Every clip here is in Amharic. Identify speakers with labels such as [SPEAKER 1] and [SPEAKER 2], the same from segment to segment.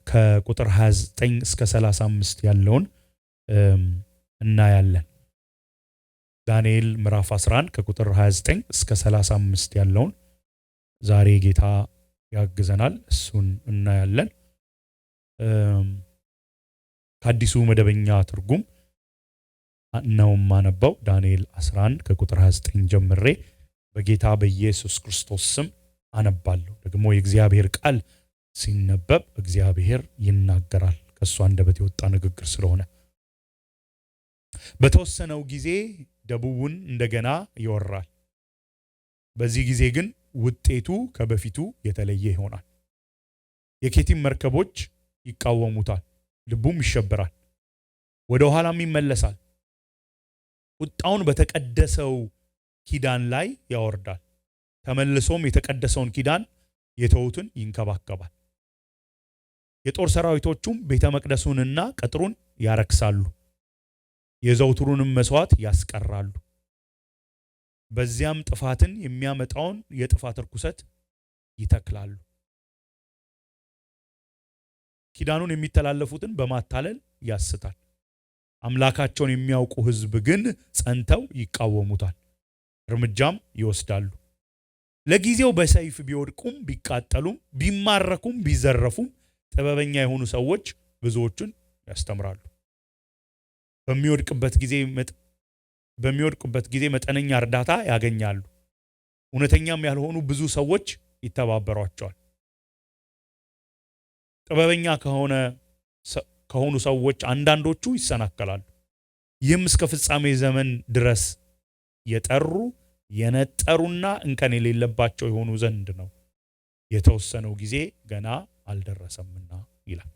[SPEAKER 1] ከቁጥር 29 እስከ 35 ያለውን እናያለን። ዳንኤል ምዕራፍ 11 ከቁጥር 29 እስከ 35 ያለውን ዛሬ ጌታ ያግዘናል፣ እሱን እናያለን። ከአዲሱ መደበኛ ትርጉም ነው ማነበው። ዳንኤል 11 ከቁጥር 29 ጀምሬ በጌታ በኢየሱስ ክርስቶስ ስም አነባለሁ። ደግሞ የእግዚአብሔር ቃል ሲነበብ እግዚአብሔር ይናገራል፣ ከሱ አንደበት የወጣ ንግግር ስለሆነ። በተወሰነው ጊዜ ደቡቡን እንደገና ይወራል። በዚህ ጊዜ ግን ውጤቱ ከበፊቱ የተለየ ይሆናል። የኬቲም መርከቦች ይቃወሙታል፣ ልቡም ይሸበራል፣ ወደ ኋላም ይመለሳል። ቁጣውን በተቀደሰው ኪዳን ላይ ያወርዳል፣ ተመልሶም የተቀደሰውን ኪዳን የተውትን ይንከባከባል። የጦር ሰራዊቶቹም ቤተ መቅደሱንና ቅጥሩን ያረክሳሉ፣ የዘውትሩንም መስዋዕት ያስቀራሉ። በዚያም ጥፋትን የሚያመጣውን የጥፋት ርኩሰት ይተክላሉ። ኪዳኑን የሚተላለፉትን በማታለል ያስታል። አምላካቸውን የሚያውቁ ሕዝብ ግን ጸንተው ይቃወሙታል፣ እርምጃም ይወስዳሉ። ለጊዜው በሰይፍ ቢወድቁም ቢቃጠሉም ቢማረኩም ቢዘረፉም ጥበበኛ የሆኑ ሰዎች ብዙዎችን ያስተምራሉ። በሚወድቅበት ጊዜ መጠነኛ እርዳታ ያገኛሉ። እውነተኛም ያልሆኑ ብዙ ሰዎች ይተባበሯቸዋል። ጥበበኛ ከሆኑ ሰዎች አንዳንዶቹ ይሰናከላሉ። ይህም እስከ ፍጻሜ ዘመን ድረስ የጠሩ የነጠሩና እንከን የሌለባቸው የሆኑ ዘንድ ነው። የተወሰነው ጊዜ ገና አልደረሰምና ይላል።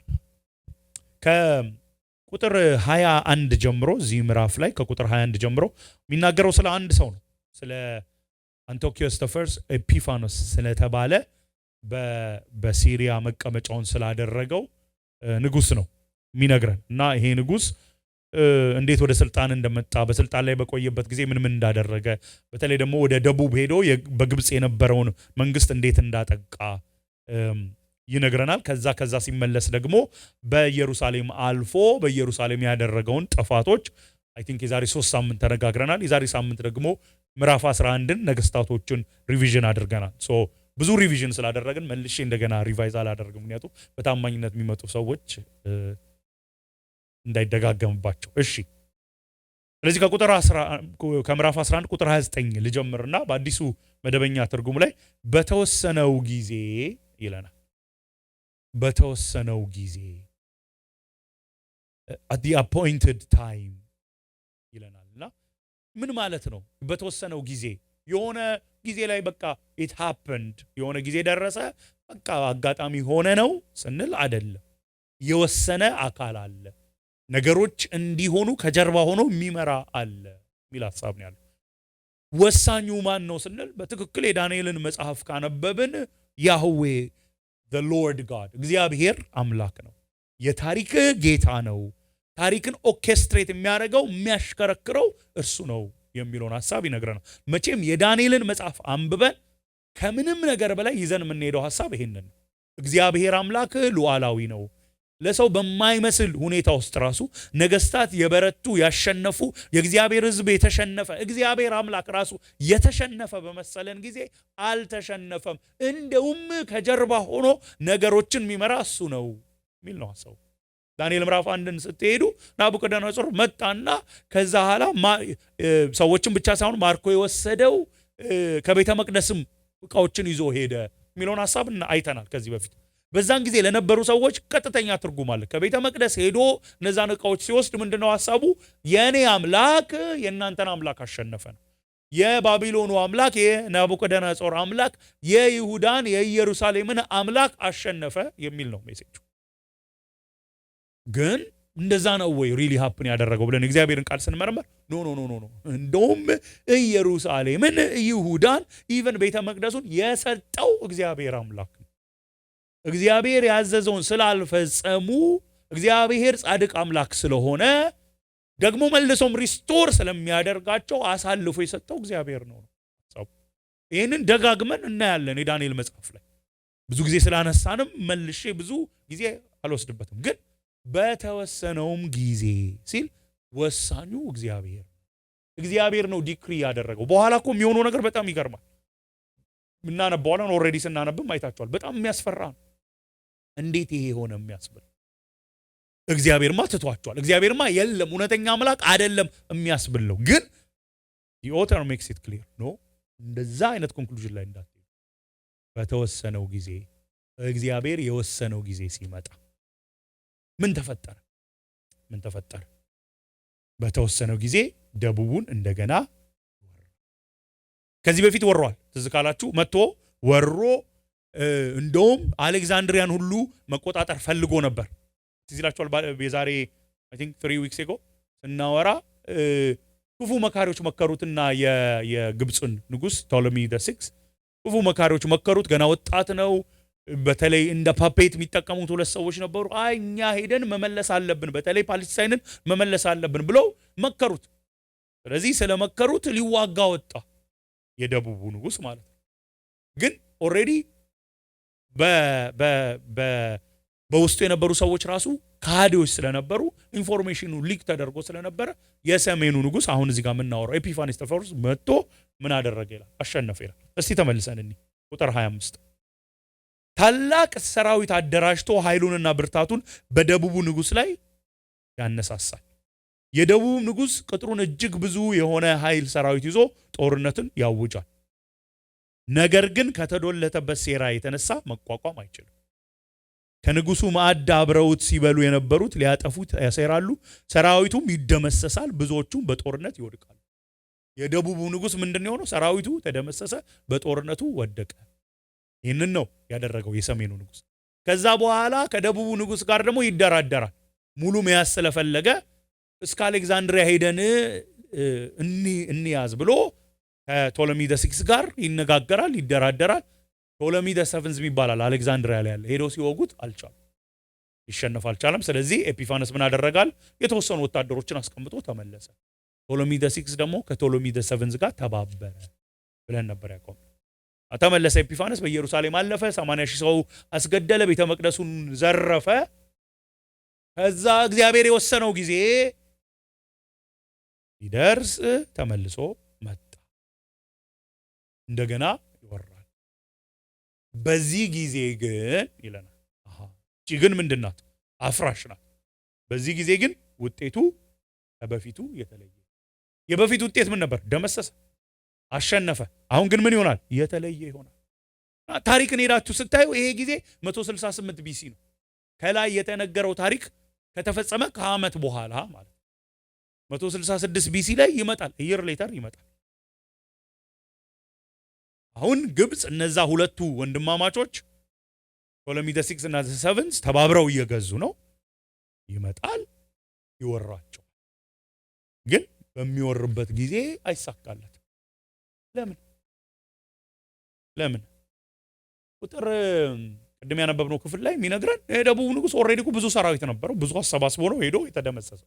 [SPEAKER 1] ከቁጥር 21 ጀምሮ እዚህ ምዕራፍ ላይ ከቁጥር 21 ጀምሮ የሚናገረው ስለ አንድ ሰው ነው። ስለ አንቲዮኮስ ዘ ፈርስት ኤፒፋኖስ ስለተባለ በሲሪያ መቀመጫውን ስላደረገው ንጉስ ነው የሚነግረን እና ይሄ ንጉስ እንዴት ወደ ስልጣን እንደመጣ በስልጣን ላይ በቆየበት ጊዜ ምን እንዳደረገ በተለይ ደግሞ ወደ ደቡብ ሄዶ በግብጽ የነበረውን መንግስት እንዴት እንዳጠቃ ይነግረናል። ከዛ ሲመለስ ደግሞ በኢየሩሳሌም አልፎ በኢየሩሳሌም ያደረገውን ጥፋቶች አይ ቲንክ የዛሬ 3 ሳምንት ተነጋግረናል። የዛሬ ሳምንት ደግሞ ምዕራፍ 11ን ነገስታቶችን ሪቪዥን አድርገናል። ብዙ ሪቪዥን ስላደረግን መልሼ እንደገና ሪቫይዝ አላደርግም፣ ምክንያቱም በታማኝነት የሚመጡ ሰዎች እንዳይደጋገምባቸው። እሺ፣ ስለዚህ ከምዕራፍ 11 ቁጥር 29 ልጀምርና በአዲሱ መደበኛ ትርጉም ላይ በተወሰነው ጊዜ ይለናል። በተወሰነው ጊዜ at the appointed time ይለናልና ምን ማለት ነው? በተወሰነው ጊዜ የሆነ ጊዜ ላይ በቃ it happened የሆነ ጊዜ ደረሰ በቃ አጋጣሚ ሆነ ነው ስንል አይደለም። የወሰነ አካል አለ፣ ነገሮች እንዲሆኑ ከጀርባ ሆኖ የሚመራ አለ የሚል ሐሳብ ነው ያለው። ወሳኙ ማን ነው ስንል በትክክል የዳንኤልን መጽሐፍ ካነበብን ያህዌ the Lord God እግዚአብሔር አምላክ ነው፣ የታሪክ ጌታ ነው፣ ታሪክን ኦርኬስትሬት የሚያደርገው የሚያሽከረክረው እርሱ ነው የሚለውን ሐሳብ ይነግረናል። መቼም የዳንኤልን መጽሐፍ አንብበን ከምንም ነገር በላይ ይዘን የምንሄደው ሐሳብ ይሄንን ነው። እግዚአብሔር አምላክ ሉዓላዊ ነው። ለሰው በማይመስል ሁኔታ ውስጥ ራሱ ነገስታት የበረቱ ያሸነፉ፣ የእግዚአብሔር ሕዝብ የተሸነፈ፣ እግዚአብሔር አምላክ ራሱ የተሸነፈ በመሰለን ጊዜ አልተሸነፈም። እንደውም ከጀርባ ሆኖ ነገሮችን የሚመራ እሱ ነው የሚል ነው ሐሳቡ። ዳንኤል ምዕራፍ 1ን ስትሄዱ ናቡከደነጾር መጣና ከዛ ኋላ ሰዎችን ብቻ ሳይሆን ማርኮ የወሰደው ከቤተ መቅደስም ዕቃዎችን ይዞ ሄደ የሚለውን ሐሳብ አይተናል ከዚህ በፊት። በዛን ጊዜ ለነበሩ ሰዎች ቀጥተኛ ትርጉም አለ። ከቤተ መቅደስ ሄዶ እነዛን ዕቃዎች ሲወስድ ምንድነው ሐሳቡ? የኔ አምላክ የእናንተን አምላክ አሸነፈ ነው። የባቢሎኑ አምላክ የናቡከደነጾር አምላክ የይሁዳን የኢየሩሳሌምን አምላክ አሸነፈ የሚል ነው ሜሴጁ። ግን እንደዛ ነው ወይ ሪሊ ሃፕን ያደረገው ብለን እግዚአብሔርን ቃል ስንመረመር ኖ እንደውም ኢየሩሳሌምን፣ ይሁዳን፣ ኢቨን ቤተ መቅደሱን የሰጠው እግዚአብሔር አምላክ ነው። እግዚአብሔር ያዘዘውን ስላልፈጸሙ እግዚአብሔር ጻድቅ አምላክ ስለሆነ ደግሞ መልሶም ሪስቶር ስለሚያደርጋቸው አሳልፎ የሰጠው እግዚአብሔር ነው። ይህንን ደጋግመን እናያለን የዳንኤል መጽሐፍ ላይ ብዙ ጊዜ ስላነሳንም መልሼ ብዙ ጊዜ አልወስድበትም። ግን በተወሰነውም ጊዜ ሲል ወሳኙ እግዚአብሔር ነው ዲክሪ ያደረገው። በኋላ እኮ የሚሆነው ነገር በጣም ይገርማል። እናነባዋለን። ኦልሬዲ ስናነብም አይታችኋል። በጣም የሚያስፈራ ነው። እንዴት ይሄ ሆነ የሚያስብል እግዚአብሔርማ ትቷቸዋል፣ እግዚአብሔርማ የለም፣ እውነተኛ አምላክ አይደለም የሚያስብል ነው። ግን the author makes it clear no እንደዛ አይነት ኮንክሉዥን ላይ እንዳትሄዱ። በተወሰነው ጊዜ እግዚአብሔር የወሰነው ጊዜ ሲመጣ ምን ተፈጠረ? በተወሰነው ጊዜ ደቡቡን እንደገና ከዚህ በፊት ወሯል። ትዝ ካላችሁ መጥቶ ወሮ እንደውም አሌክዛንድሪያን ሁሉ መቆጣጠር ፈልጎ ነበር። ትዝ ይላችኋል። የዛሬ I think 3 weeks ago ስናወራ ክፉ መካሪዎች መከሩትና የግብፅን ንጉስ ቶሎሚ the 6 ክፉ መካሪዎች መከሩት። ገና ወጣት ነው። በተለይ እንደ ፓፔት የሚጠቀሙት ሁለት ሰዎች ነበሩ። እኛ ሄደን መመለስ አለብን፣ በተለይ ፓለስታይንን መመለስ አለብን ብለው መከሩት። ስለዚህ ስለመከሩት ሊዋጋ ወጣ የደቡቡ ንጉስ ማለት ነው። ግን ኦልሬዲ በውስጡ የነበሩ ሰዎች ራሱ ካዲዎች ስለነበሩ ኢንፎርሜሽኑ ሊክ ተደርጎ ስለነበረ የሰሜኑ ንጉስ አሁን እዚህ ጋር የምናወራው ኤፒፋኒስ ተፈርስ መጥቶ ምን አደረገ ይላል? አሸነፈ ይላል። እስቲ ተመልሰን እንይ ቁጥር 25 ታላቅ ሰራዊት አደራጅቶ ኃይሉንና ብርታቱን በደቡቡ ንጉስ ላይ ያነሳሳል። የደቡብ ንጉስ ቅጥሩን እጅግ ብዙ የሆነ ኃይል ሰራዊት ይዞ ጦርነትን ያውጃል። ነገር ግን ከተዶለተበት ሴራ የተነሳ መቋቋም አይችልም። ከንጉሱ ማዕድ አብረውት ሲበሉ የነበሩት ሊያጠፉት ያሴራሉ፣ ሰራዊቱም ይደመሰሳል፣ ብዙዎቹም በጦርነት ይወድቃሉ። የደቡቡ ንጉስ ምንድነው የሆነው? ሰራዊቱ ተደመሰሰ፣ በጦርነቱ ወደቀ። ይህንን ነው ያደረገው የሰሜኑ ንጉስ። ከዛ በኋላ ከደቡቡ ንጉስ ጋር ደግሞ ይደራደራል። ሙሉ መያዝ ስለፈለገ እስከ አሌክዛንድሪያ ሄደን እንያዝ ብሎ ከቶሎሚ the 6 ጋር ይነጋገራል፣ ይደራደራል። ቶሎሚ the 7 ይባላል አሌክዛንድሪያ ላይ ያለ። ሄዶ ሲወጉት አልቻለም፣ ሊሸነፍ አልቻለም። ስለዚህ ኤፒፋነስ ምን አደረጋል? የተወሰኑ ወታደሮችን አስቀምጦ ተመለሰ። ቶሎሚ the 6 ደግሞ ከቶሎሚ the 7 ጋር ተባበረ ብለን ነበር ያቆም። ተመለሰ ኤፒፋነስ፣ በኢየሩሳሌም አለፈ፣ 80,000 ሰው አስገደለ፣ ቤተ መቅደሱን ዘረፈ። ከዛ እግዚአብሔር የወሰነው ጊዜ ይደርስ ተመልሶ መጣ፣ እንደገና ይወራል። በዚህ ጊዜ ግን ይለናል። እቺ ግን ምንድናት? አፍራሽ ናት። በዚህ ጊዜ ግን ውጤቱ ከበፊቱ የተለየ። የበፊቱ ውጤት ምን ነበር? ደመሰሰ፣ አሸነፈ። አሁን ግን ምን ይሆናል? የተለየ ይሆናል። ታሪክን ሄዳችሁ ስታዩ ይሄ ጊዜ 168 ቢሲ ነው። ከላይ የተነገረው ታሪክ ከተፈጸመ ከዓመት በኋላ ማለት 166 ቢሲ ላይ ይመጣል። ኢየር ሌተር ይመጣል። አሁን ግብፅ እነዛ ሁለቱ ወንድማማቾች ቶሎሚ the 6 እና the 7 ተባብረው እየገዙ ነው። ይመጣል፣ ይወራቸው። ግን በሚወርበት ጊዜ አይሳካለት። ለምን? ቁጥር ቅድም ያነበብነው ክፍል ላይ የሚነግረን የደቡብ ንጉስ ኦልሬዲ ብዙ ሰራዊት ነበረው፣ ብዙ አሰባስቦ ነው ሄዶ የተደመሰሰ።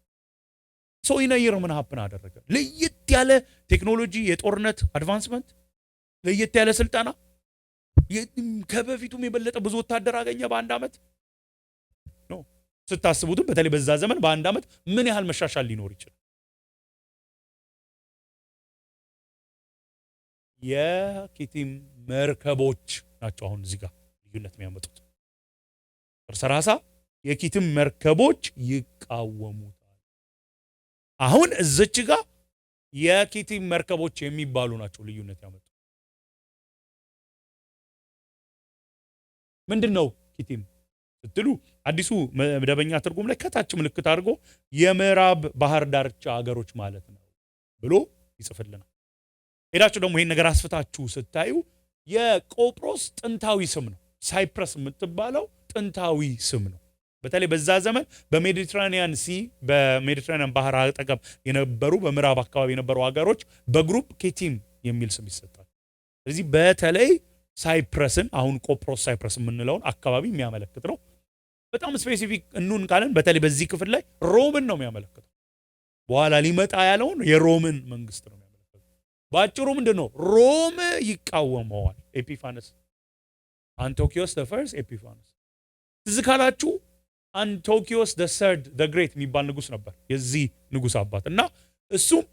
[SPEAKER 1] ሰው ይነይር ምን ሀፕን አደረገ? ለየት ያለ ቴክኖሎጂ፣ የጦርነት አድቫንስመንት፣ ለየት ያለ ስልጠና፣ ከበፊቱም የበለጠ ብዙ ወታደር አገኘ በአንድ ዓመት ነው። ስታስቡትም በተለይ በዛ ዘመን በአንድ ዓመት ምን ያህል መሻሻል ሊኖር ይችላል? የኪቲም መርከቦች ናቸው አሁን እዚህ ጋር ልዩነት የሚያመጡት። 30 የኪቲም መርከቦች ይቃወሙታል። አሁን እዚች ጋር የኪቲም መርከቦች የሚባሉ ናቸው ልዩነት ያመጡት። ምንድነው ኪቲም ስትሉ አዲሱ መደበኛ ትርጉም ላይ ከታች ምልክት አድርጎ የምዕራብ ባህር ዳርቻ ሀገሮች ማለት ነው ብሎ ይጽፍልናል። ሄዳችሁ ደግሞ ይሄን ነገር አስፍታችሁ ስታዩ የቆጵሮስ ጥንታዊ ስም ነው። ሳይፕረስ የምትባለው ጥንታዊ ስም ነው። በተለይ በዛ ዘመን በሜዲትራኒያን ሲ በሜዲትራኒያን ባህር አጠገብ የነበሩ በምዕራብ አካባቢ የነበሩ ሀገሮች በግሩፕ ኪቲም የሚል ስም ይሰጣል። ስለዚህ በተለይ ሳይፕረስን አሁን ቆጵሮስ ሳይፕረስ የምንለውን አካባቢ የሚያመለክት ነው። በጣም ስፔሲፊክ እንሁን ካለን በተለይ በዚህ ክፍል ላይ ሮምን ነው የሚያመለክተው። በኋላ ሊመጣ ያለውን የሮምን መንግስት ነው የሚያመለክተው። ባጭሩ ምንድነው? ሮም ይቃወመዋል። ኤፒፋነስ አንቶኪዮስ the first ኤፒፋነስ ትዝ ካላችሁ አንቶኪዮስ the third the great የሚባል ንጉስ ነበር የዚህ ንጉስ አባት እና እሱም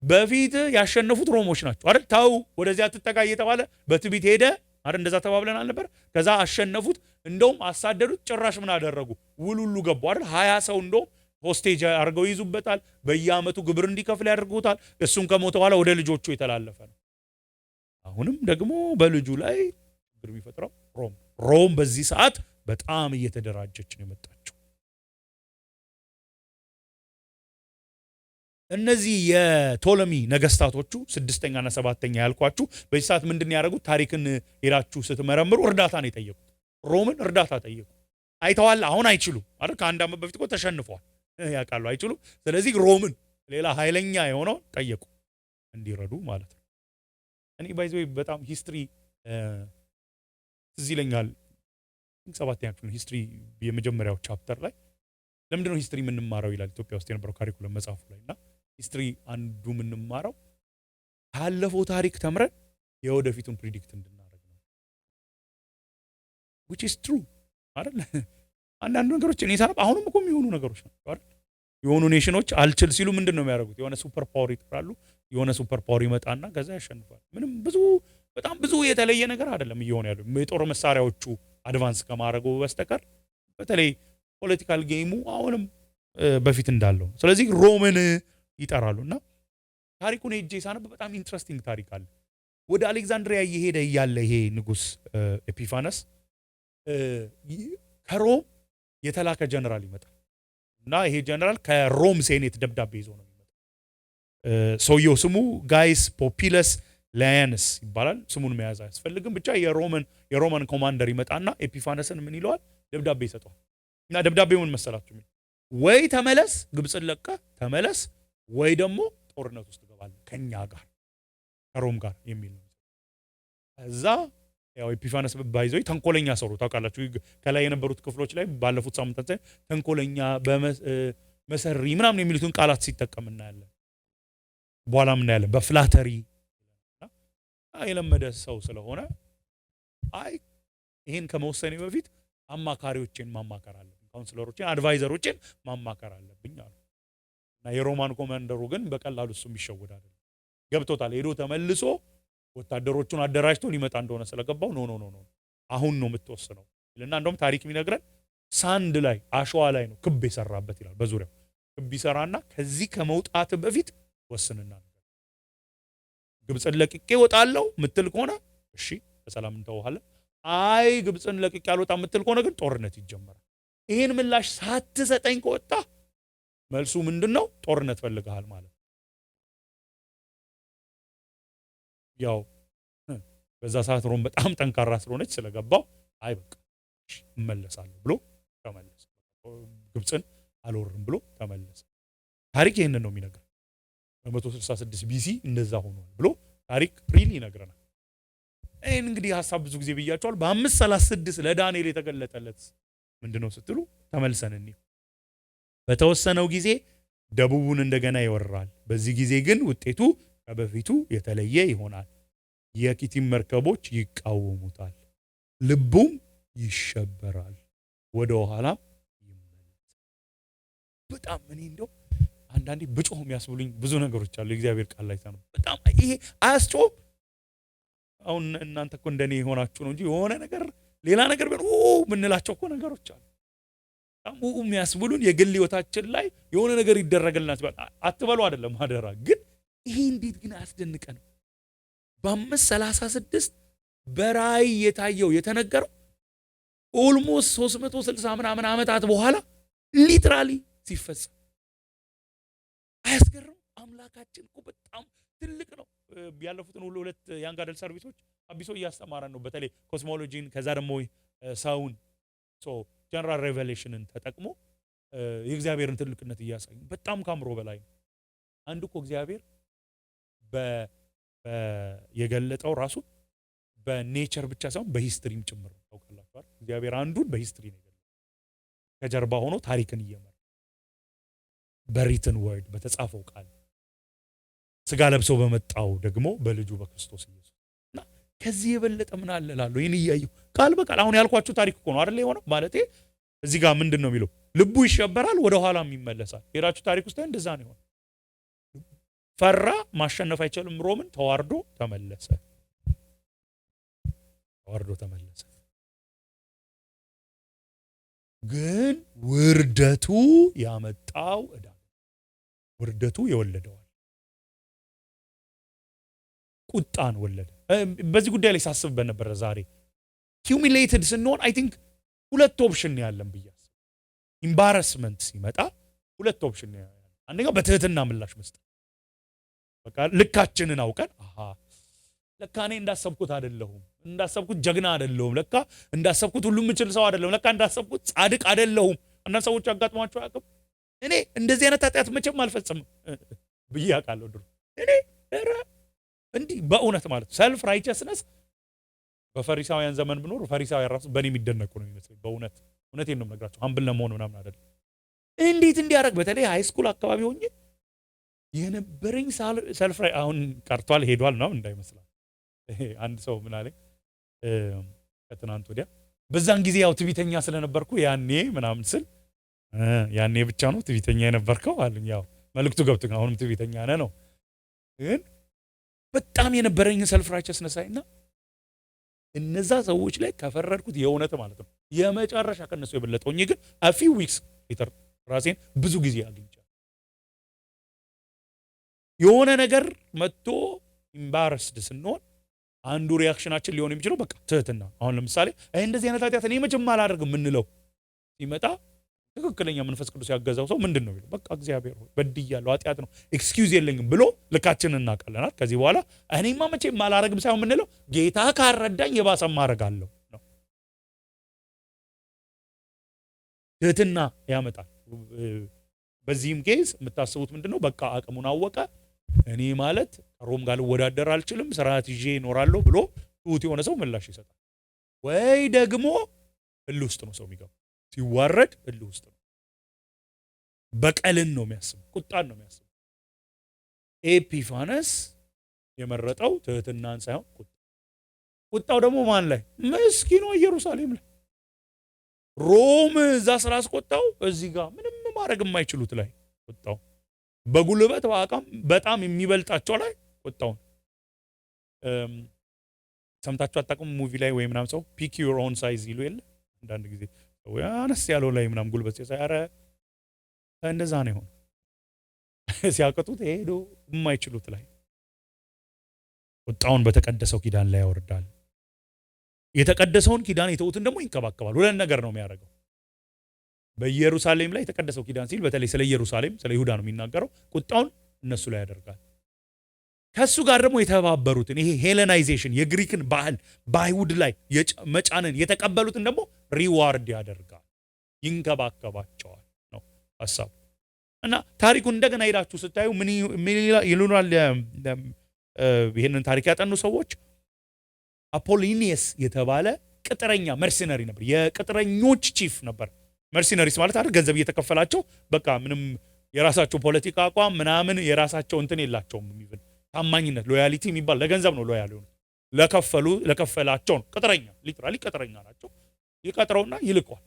[SPEAKER 1] በፊት ያሸነፉት ሮሞች ናቸው አይደል ታው ወደዚያ አትጠጋ እየተባለ በትቢት ሄደ አይደል እንደዛ ተባብለናል ነበር ከዛ አሸነፉት እንደውም አሳደዱት ጭራሽ ምን አደረጉ ውሉሉ ገቡ አይደል 20 ሰው እንደውም ሆስቴጅ አርገው ይዙበታል በየአመቱ ግብር እንዲከፍል ያደርጉታል እሱም ከሞተ በኋላ ወደ ልጆቹ የተላለፈ ነው አሁንም ደግሞ በልጁ ላይ ችግር የሚፈጥረው ሮም በዚህ ሰዓት በጣም እየተደራጀች ነው የመጣችው እነዚህ የቶለሚ ነገስታቶቹ 6ኛ እና 7ኛ ያልኳችሁ በዚህ ሰዓት ምንድን ያደርጉት ታሪክን ሄዳችሁ ስትመረምሩ እርዳታ ነው የጠየቁት ሮምን እርዳታ ጠየቁ አይተዋል አሁን አይችሉም አይደል ከአንድ አመት በፊት እኮ ተሸንፈዋል ያውቃሉ አይችሉም ስለዚህ ሮምን ሌላ ኃይለኛ የሆነው ጠየቁ እንዲረዱ ማለት ነው እኔ ባይዘው በጣም ሂስትሪ ትዝ ይለኛል 7ኛ ክፍል ሂስትሪ የመጀመሪያው ቻፕተር ላይ ለምንድን ነው ሂስትሪ የምንማረው ይላል ኢትዮጵያ ውስጥ የነበረው ካሪኩለም መጽሐፉ ላይና ሂስትሪ አንዱ የምንማረው ካለፈው ታሪክ ተምረን የወደፊቱን ፕሪዲክት እንድናደርግ ነው which is true አይደል አንዳንድ ነገሮች እኔ ሳነብ አሁንም እኮ የሚሆኑ ነገሮች ናቸው አይደል የሆኑ ኔሽኖች አልችል ሲሉ ምንድነው የሚያደርጉት የሆነ ሱፐር ፓወር ይጥራሉ የሆነ ሱፐር ፓወር ይመጣና ከዛ ያሸንፋል ምንም በጣም ብዙ የተለየ ነገር አይደለም እየሆነ ያለው የጦር መሳሪያዎቹ አድቫንስ ከማድረጉ በስተቀር በተለይ ፖለቲካል ጌሙ አሁንም በፊት እንዳለው ስለዚህ ሮምን ይጠራሉና ታሪኩን ሄጄ ሳነብ በጣም ኢንትረስቲንግ ታሪክ አለ ወደ አሌክዛንድሪያ እየሄደ እያለ ይሄ ንጉስ ኤፒፋነስ ከሮም የተላከ ጀነራል ይመጣል እና ይሄ ጀነራል ከሮም ሴኔት ደብዳቤ ይዞ ነው የሚመጣው ሰውየው ስሙ ጋይስ ፖፒለስ ላያንስ ይባላል ስሙን መያዝ አያስፈልግም ብቻ የሮማን ኮማንደር ይመጣና ኤፒፋነስን ምን ይለዋል ደብዳቤ ይሰጠዋል እና ደብዳቤው ምን መሰላችሁ ወይ ተመለስ ግብጽን ለቀ ተመለስ ወይ ደግሞ ጦርነት ውስጥ ገባል ከኛ ጋር ከሮም ጋር የሚል ነው እዛ ያው ኤፒፋነስ ባይዘው ተንኮለኛ ሰው ታውቃላችሁ ከላይ የነበሩት ክፍሎች ላይ ባለፉት ሳምንታት ተንኮለኛ በመሰሪ ምናምን የሚሉትን ቃላት ሲጠቀም እናያለን በኋላ ምን እናያለን በፍላተሪ የለመደ ሰው ስለሆነ አይ ይሄን ከመወሰኔ በፊት አማካሪዎችን ማማከር አለብኝ ካውንስለሮችን አድቫይዘሮችን ማማከር አለብኝ አሉ እና የሮማን ኮማንደሩ ግን በቀላሉ እሱም ይሸወድ አይደል ገብቶታል ሄዶ ተመልሶ ወታደሮቹን አደራጅቶ ሊመጣ እንደሆነ ስለገባው ኖ አሁን ነው የምትወስነው ይልና እንደውም ታሪክ የሚነግረን ሳንድ ላይ አሸዋ ላይ ነው ክብ የሰራበት ይላል በዙሪያው ክብ ይሰራና ከዚህ ከመውጣት በፊት ወስንና ግብጽን ለቅቄ ወጣለው ምትል ከሆነ እሺ በሰላም እንተዋለን አይ ግብጽን ለቅቄ አልወጣም ምትል ከሆነ ግን ጦርነት ይጀመራል ይሄን ምላሽ ሳትሰጠኝ ከወጣ መልሱ ምንድነው ጦርነት ፈልገሃል ማለት ያው በዛ ሰዓት ሮም በጣም ጠንካራ ስለሆነች ስለገባው አይ በቃ እመለሳለሁ ብሎ ተመለሰ ግብጽን አልወርም ብሎ ተመለሰ ታሪክ ይሄንን ነው የሚነግረው በ166 ቢሲ እንደዛ ሆኗል ብሎ ታሪክ ሪሊ ይነግረናል እኔ እንግዲህ ሐሳብ ብዙ ጊዜ ብያቸዋል በ536 ለዳንኤል የተገለጠለት ምንድነው ስትሉ ተመልሰን እንይ በተወሰነው ጊዜ ደቡቡን እንደገና ይወራል በዚህ ጊዜ ግን ውጤቱ ከበፊቱ የተለየ ይሆናል የኪቲም መርከቦች ይቃወሙታል ልቡም ይሸበራል ወደ ኋላም ይመለሳል በጣም እኔ እንደው አንዳንዴ ብጮህ የሚያስብሉኝ ብዙ ነገሮች አሉ እግዚአብሔር ቃል ላይ ታነው በጣም ይሄ አያስጮህም አሁን እናንተ እኮ እንደኔ ሆናችሁ ነው እንጂ የሆነ ነገር ሌላ ነገር ምንላቸው እኮ ነገሮች አሉ በጣም የሚያስብሉን የግል ህይወታችን ላይ የሆነ ነገር ይደረግልናል አትበሉ አይደለም አደራ ግን ይሄ እንዴት ግን አያስደንቀንም በ536 በራእይ የታየው የተነገረው ኦልሞስት 360 ምናምን ዓመታት በኋላ ሊትራሊ ሲፈጸም አያስገርም አምላካችን እኮ በጣም ትልቅ ነው ያለፉትን ሁለት ያንግ አደልት ሰርቪሶች አቢሶ እያስተማረን ነው በተለይ ኮስሞሎጂን ከዛ ደግሞ ሳውን ጀነራል ሬቨሌሽንን ተጠቅሞ የእግዚአብሔርን ትልቅነት እያሳዩ በጣም ካምሮ በላይ አንዱ እኮ እግዚአብሔር የገለጠው ራሱ በኔቸር ብቻ ሳይሆን በሂስትሪም ጭምር ነው ታውቃላችሁ አይደል እግዚአብሔር አንዱን በሂስትሪ ነው የገለጠው ከጀርባ ሆኖ ታሪክን እየመራ በሪትን ወርድ በተጻፈው ቃል ስጋ ለብሶ በመጣው ደግሞ በልጁ በክርስቶስ ኢየሱስ እና ከዚህ የበለጠ ምን አለ እላለሁ ይሄን እያየሁ ቃል በቃል አሁን ያልኳችሁ ታሪክ እኮ ነው አይደል የሆነው ማለቴ እዚህ ጋር ምንድነው የሚለው ልቡ ይሸበራል፣ ወደ ኋላም ይመለሳል። ሄዳችሁ ታሪክ ውስጥ እንደዛ ነው የሆነው። ፈራ፣ ማሸነፍ አይችልም ሮምን፣ ተዋርዶ ተመለሰ። ግን ውርደቱ ያመጣው ዕዳ፣ ውርደቱ የወለደዋል ቁጣን ወለደ። በዚህ ጉዳይ ላይ ሳስብበት ነበር ዛሬ። ሂዩሚሌትድ ስንሆን አይ ቲንክ ሁለት ኦፕሽን ያለን ብዬ አስብ። ኢምባረስመንት ሲመጣ ሁለት ኦፕሽን ያለን። አንደኛው በትህትና ምላሽ መስጠት፣ በቃ ልካችንን አውቀን ለካ እኔ እንዳሰብኩት አይደለሁም፣ እንዳሰብኩት ጀግና አይደለሁም፣ ለካ እንዳሰብኩት ሁሉም የምችል ሰው አይደለሁም፣ ለካ እንዳሰብኩት ጻድቅ አይደለሁም። አንዳንድ ሰዎች አጋጥሟቸው አያውቅም? እኔ እንደዚህ አይነት ኃጢአት መቼም አልፈጽምም ብዬ አውቃለሁ ድሮ። እኔ እንዲህ በእውነት ማለት ሰልፍ ራይቸስነስ በፈሪሳውያን ዘመን ብኖር ፈሪሳውያን ራሱ በእኔ የሚደነቁ ነው የሚመስለኝ። በእውነት እውነቴን ነው የምነግራቸው። ሀምብል ለመሆን ምናምን አይደለም። እንዴት እንዲያደርግ በተለይ ሃይስኩል አካባቢ ሆኜ የነበረኝ ሰልፍ ራይ አሁን ቀርቷል ሄዷል ነው እንዳይመስላል። አንድ ሰው ምን አለኝ ከትናንት ወዲያ፣ በዛን ጊዜ ያው ትዕቢተኛ ስለነበርኩ ያኔ ምናምን ስል ያኔ ብቻ ነው ትዕቢተኛ የነበርከው አሉኝ። ያው መልእክቱ ገብቶኝ አሁንም ትዕቢተኛ ነህ ነው። ግን በጣም የነበረኝ ሰልፍ ራይቸስነስ አይና እነዛ ሰዎች ላይ ከፈረድኩት የእውነት ማለት ነው የመጨረሻ ከነሱ የበለጠውኝ ግን a few weeks later ራሴን ብዙ ጊዜ አግኝቻለሁ። የሆነ ነገር መጥቶ ኢምባረስድ ስንሆን አንዱ ሪያክሽናችን ሊሆን የሚችለው በቃ ትህትና። አሁን ለምሳሌ እንደዚህ አይነት ኃጢአት እኔ መቼም አላደርግም የምንለው ሲመጣ ትክክለኛ መንፈስ ቅዱስ ያገዛው ሰው ምንድን ነው የሚለው? በቃ እግዚአብሔር ሆይ በድያለሁ፣ ኃጢአት ነው፣ ኤክስኪውዝ የለኝም ብሎ ልካችንን እናውቃለናል። ከዚህ በኋላ እኔማ መቼም አላደርግም ሳይሆን የምንለው ጌታ ካረዳኝ የባሰም አደርጋለሁ ነው። ትህትና ያመጣል። በዚህም ኬዝ የምታስቡት ምንድን ነው? በቃ አቅሙን አወቀ። እኔ ማለት ከሮም ጋር ልወዳደር አልችልም፣ ስርዓት ይዤ እኖራለሁ ብሎ ትሁት የሆነ ሰው ምላሽ ይሰጣል። ወይ ደግሞ እልህ ውስጥ ነው ሰው የሚገባው። ሲዋረድ እልህ ውስጥ ነው። በቀልን ነው የሚያስበው፣ ቁጣን ነው የሚያስበው። ኤጲፋነስ የመረጠው ትህትናን ሳይሆን ቁጣው ደግሞ ማን ላይ? ምስኪኗ ኢየሩሳሌም ላይ። ሮም እዛ ስላስቆጣው እዚህ ጋር ምንም ማድረግ የማይችሉት ላይ ቁጣው፣ በጉልበት በአቋም በጣም የሚበልጣቸው ላይ ቁጣውን። ሰምታችሁ አታውቁም? ሙቪ ላይ ወይ ምናምን ሰው ፒክ ዩር ኦን ሳይዝ ይሉ የለ አንዳንድ ጊዜ አነስ ያለው ላይ ምናምን ጉልበት ሲያሳይ፣ ኧረ እንደዛ ነው የሆነ ሲያቀጡት ሄዶ የማይችሉት ላይ ቁጣውን በተቀደሰው ኪዳን ላይ ያወርዳል። የተቀደሰውን ኪዳን የተውትን ደግሞ ይንከባከባል። ሁለት ነገር ነው የሚያደርገው። በኢየሩሳሌም ላይ የተቀደሰው ኪዳን ሲል በተለይ ስለ ኢየሩሳሌም ስለ ይሁዳ ነው የሚናገረው። ቁጣውን እነሱ ላይ ያደርጋል። ከሱ ጋር ደግሞ የተባበሩትን ይሄ ሄለናይዜሽን የግሪክን ባህል በአይሁድ ላይ መጫንን የተቀበሉትን ደግሞ ሪዋርድ ያደርጋል፣ ይንከባከባቸዋል ነው ሐሳቡ። እና ታሪኩን እንደገና ሄዳችሁ ስታዩ ምን ይሉናል? ይሄንን ታሪክ ያጠኑ ሰዎች አፖሊኒየስ የተባለ ቅጥረኛ መርሲነሪ ነበር። የቅጥረኞች ቺፍ ነበር። መርሲነሪስ ማለት አይደል? ገንዘብ እየተከፈላቸው በቃ ምንም የራሳቸው ፖለቲካ አቋም ምናምን የራሳቸው እንትን የላቸውም። የሚብል ታማኝነት ሎያሊቲ የሚባል ለገንዘብ ነው ሎያል ሆነ ለከፈላቸው ነው። ቅጥረኛ ሊትራሊ ቅጥረኛ ናቸው። ይቀጥረውና ይልቀዋል።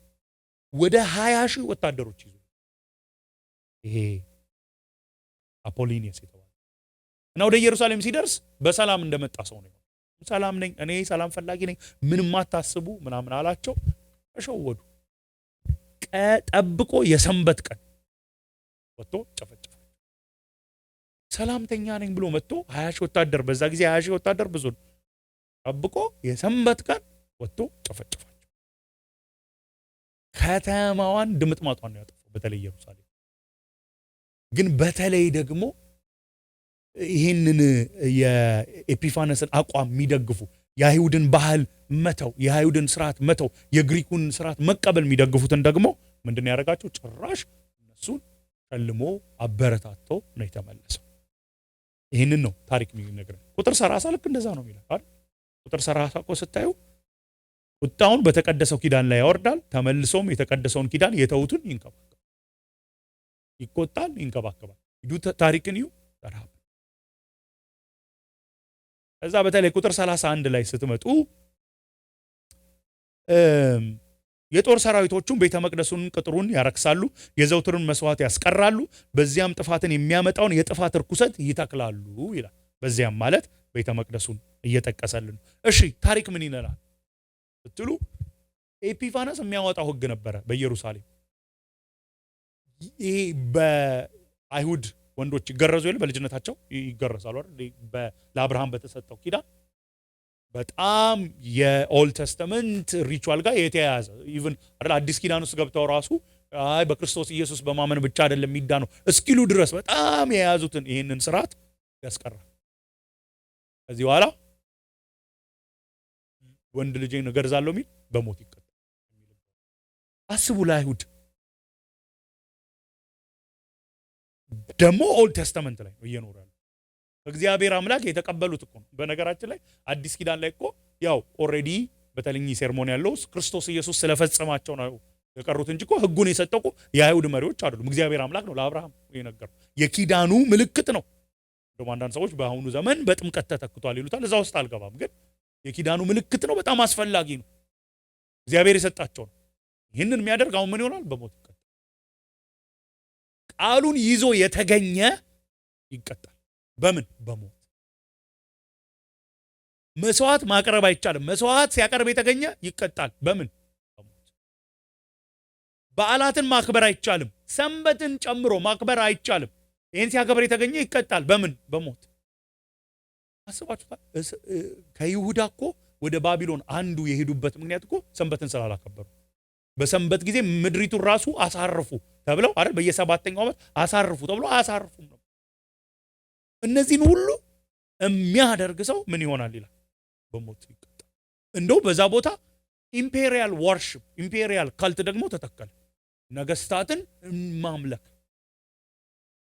[SPEAKER 1] ወደ 20 ሺህ ወታደሮች ይዞ ይሄ አፖሊኒየስ የተባለ እና ወደ ኢየሩሳሌም ሲደርስ በሰላም እንደመጣ ሰው ነው። ሰላም ነኝ እኔ ሰላም ፈላጊ ነኝ ምንም አታስቡ ምናምን አላቸው። ተሸወዱ። ጠብቆ የሰንበት ቀን ወጥቶ ጨፈጨፈ። ሰላምተኛ ነኝ ብሎ መጥቶ 20 ሺህ ወታደር፣ በዛ ጊዜ 20 ሺህ ወታደር ብዙ ነው። ጠብቆ የሰንበት ቀን ወጥቶ ጨፈጨፋቸው። ከተማዋን ድምጥማጧን ነው ያጠፋው። በተለይ ኢየሩሳሌም ግን በተለይ ደግሞ ይህንን የኤጲፋነስን አቋም የሚደግፉ የአይሁድን ባህል መተው፣ የአይሁድን ስርዓት መተው፣ የግሪኩን ስርዓት መቀበል የሚደግፉትን ደግሞ ምንድን ያደረጋቸው? ጭራሽ እነሱን ሸልሞ አበረታቶ ነው የተመለሰው። ይህንን ነው ታሪክ የሚነግረን። ቁጥር 30 ልክ እንደዛ ነው የሚለው አይደል? ቁጥር 30 እኮ ስታዩ ቁጣውን በተቀደሰው ኪዳን ላይ ያወርዳል፣ ተመልሶም የተቀደሰውን ኪዳን የተውትን ይንከባከባል። ይቆጣል፣ ይንከባከባል። ሂዱ ታሪክን እዩ። እዛ በተለይ ቁጥር 31 ላይ ስትመጡ የጦር ሰራዊቶቹም ቤተ መቅደሱን ቅጥሩን ያረክሳሉ፣ የዘውትርን መስዋዕት ያስቀራሉ፣ በዚያም ጥፋትን የሚያመጣውን የጥፋት ርኩሰት ይተክላሉ ይላል። በዚያም ማለት ቤተ መቅደሱን እየጠቀሰልን። እሺ ታሪክ ምን ይለናል ብትሉ ኤጲፋነስ የሚያወጣው ህግ ነበረ በኢየሩሳሌም። ይሄ በአይሁድ ወንዶች ይገረዙ የለ በልጅነታቸው ይገረዛሉ አይደል? ለአብርሃም በተሰጠው ኪዳን በጣም የኦልድ ቴስተመንት ሪቹዋል ጋር የተያያዘ ኢቭን አይደል? አዲስ ኪዳን ውስጥ ገብተው ራሱ አይ በክርስቶስ ኢየሱስ በማመን ብቻ አይደለም የሚዳነው እስኪሉ ድረስ በጣም የያዙትን ይህንን ስርዓት ያስቀራል። ከዚህ በኋላ ወንድ ልጅን እገርዛለሁ የሚል በሞት ይቀጣል። አስቡ ለአይሁድ ደግሞ ኦልድ ቴስተመንት ላይ ነው እየኖሩ ያለው። እግዚአብሔር አምላክ የተቀበሉት እኮ ነው። በነገራችን ላይ አዲስ ኪዳን ላይ እኮ ያው ኦልሬዲ በተለይ ሴርሞኒ ያለው ክርስቶስ ኢየሱስ ስለፈጸማቸው ነው የቀሩት እንጂ እኮ ህጉን የሰጠው እኮ የአይሁድ መሪዎች አይደሉም። እግዚአብሔር አምላክ ነው ለአብርሃም የነገረው። የኪዳኑ ምልክት ነው። እንደውም አንዳንድ ሰዎች በአሁኑ ዘመን በጥምቀት ተተክቷል ይሉታል። እዛ ውስጥ አልገባም፣ ግን የኪዳኑ ምልክት ነው። በጣም አስፈላጊ ነው። እግዚአብሔር የሰጣቸው ነው። ይህንን የሚያደርግ አሁን ምን ይሆናል? በሞት ይቀጣል። ቃሉን ይዞ የተገኘ ይቀጣል። በምን? በሞት። መስዋዕት ማቅረብ አይቻልም። መስዋዕት ሲያቀርብ የተገኘ ይቀጣል። በምን? በሞት። በዓላትን ማክበር አይቻልም። ሰንበትን ጨምሮ ማክበር አይቻልም። ይህን ሲያከብር የተገኘ ይቀጣል። በምን? በሞት። አስባችሁታል? ከይሁዳ እኮ ወደ ባቢሎን አንዱ የሄዱበት ምክንያት እኮ ሰንበትን ስላላከበሩ። በሰንበት ጊዜ ምድሪቱን ራሱ አሳርፉ ተብለው አይደል? በየሰባተኛው ዓመት አሳርፉ ተብለው አያሳርፉም ነው። እነዚህን ሁሉ የሚያደርግ ሰው ምን ይሆናል ይላል? በሞት ይቀጣል። እንደው በዛ ቦታ ኢምፔሪያል ወርሺፕ ኢምፔሪያል ካልት ደግሞ ተተከለ። ነገስታትን ማምለክ።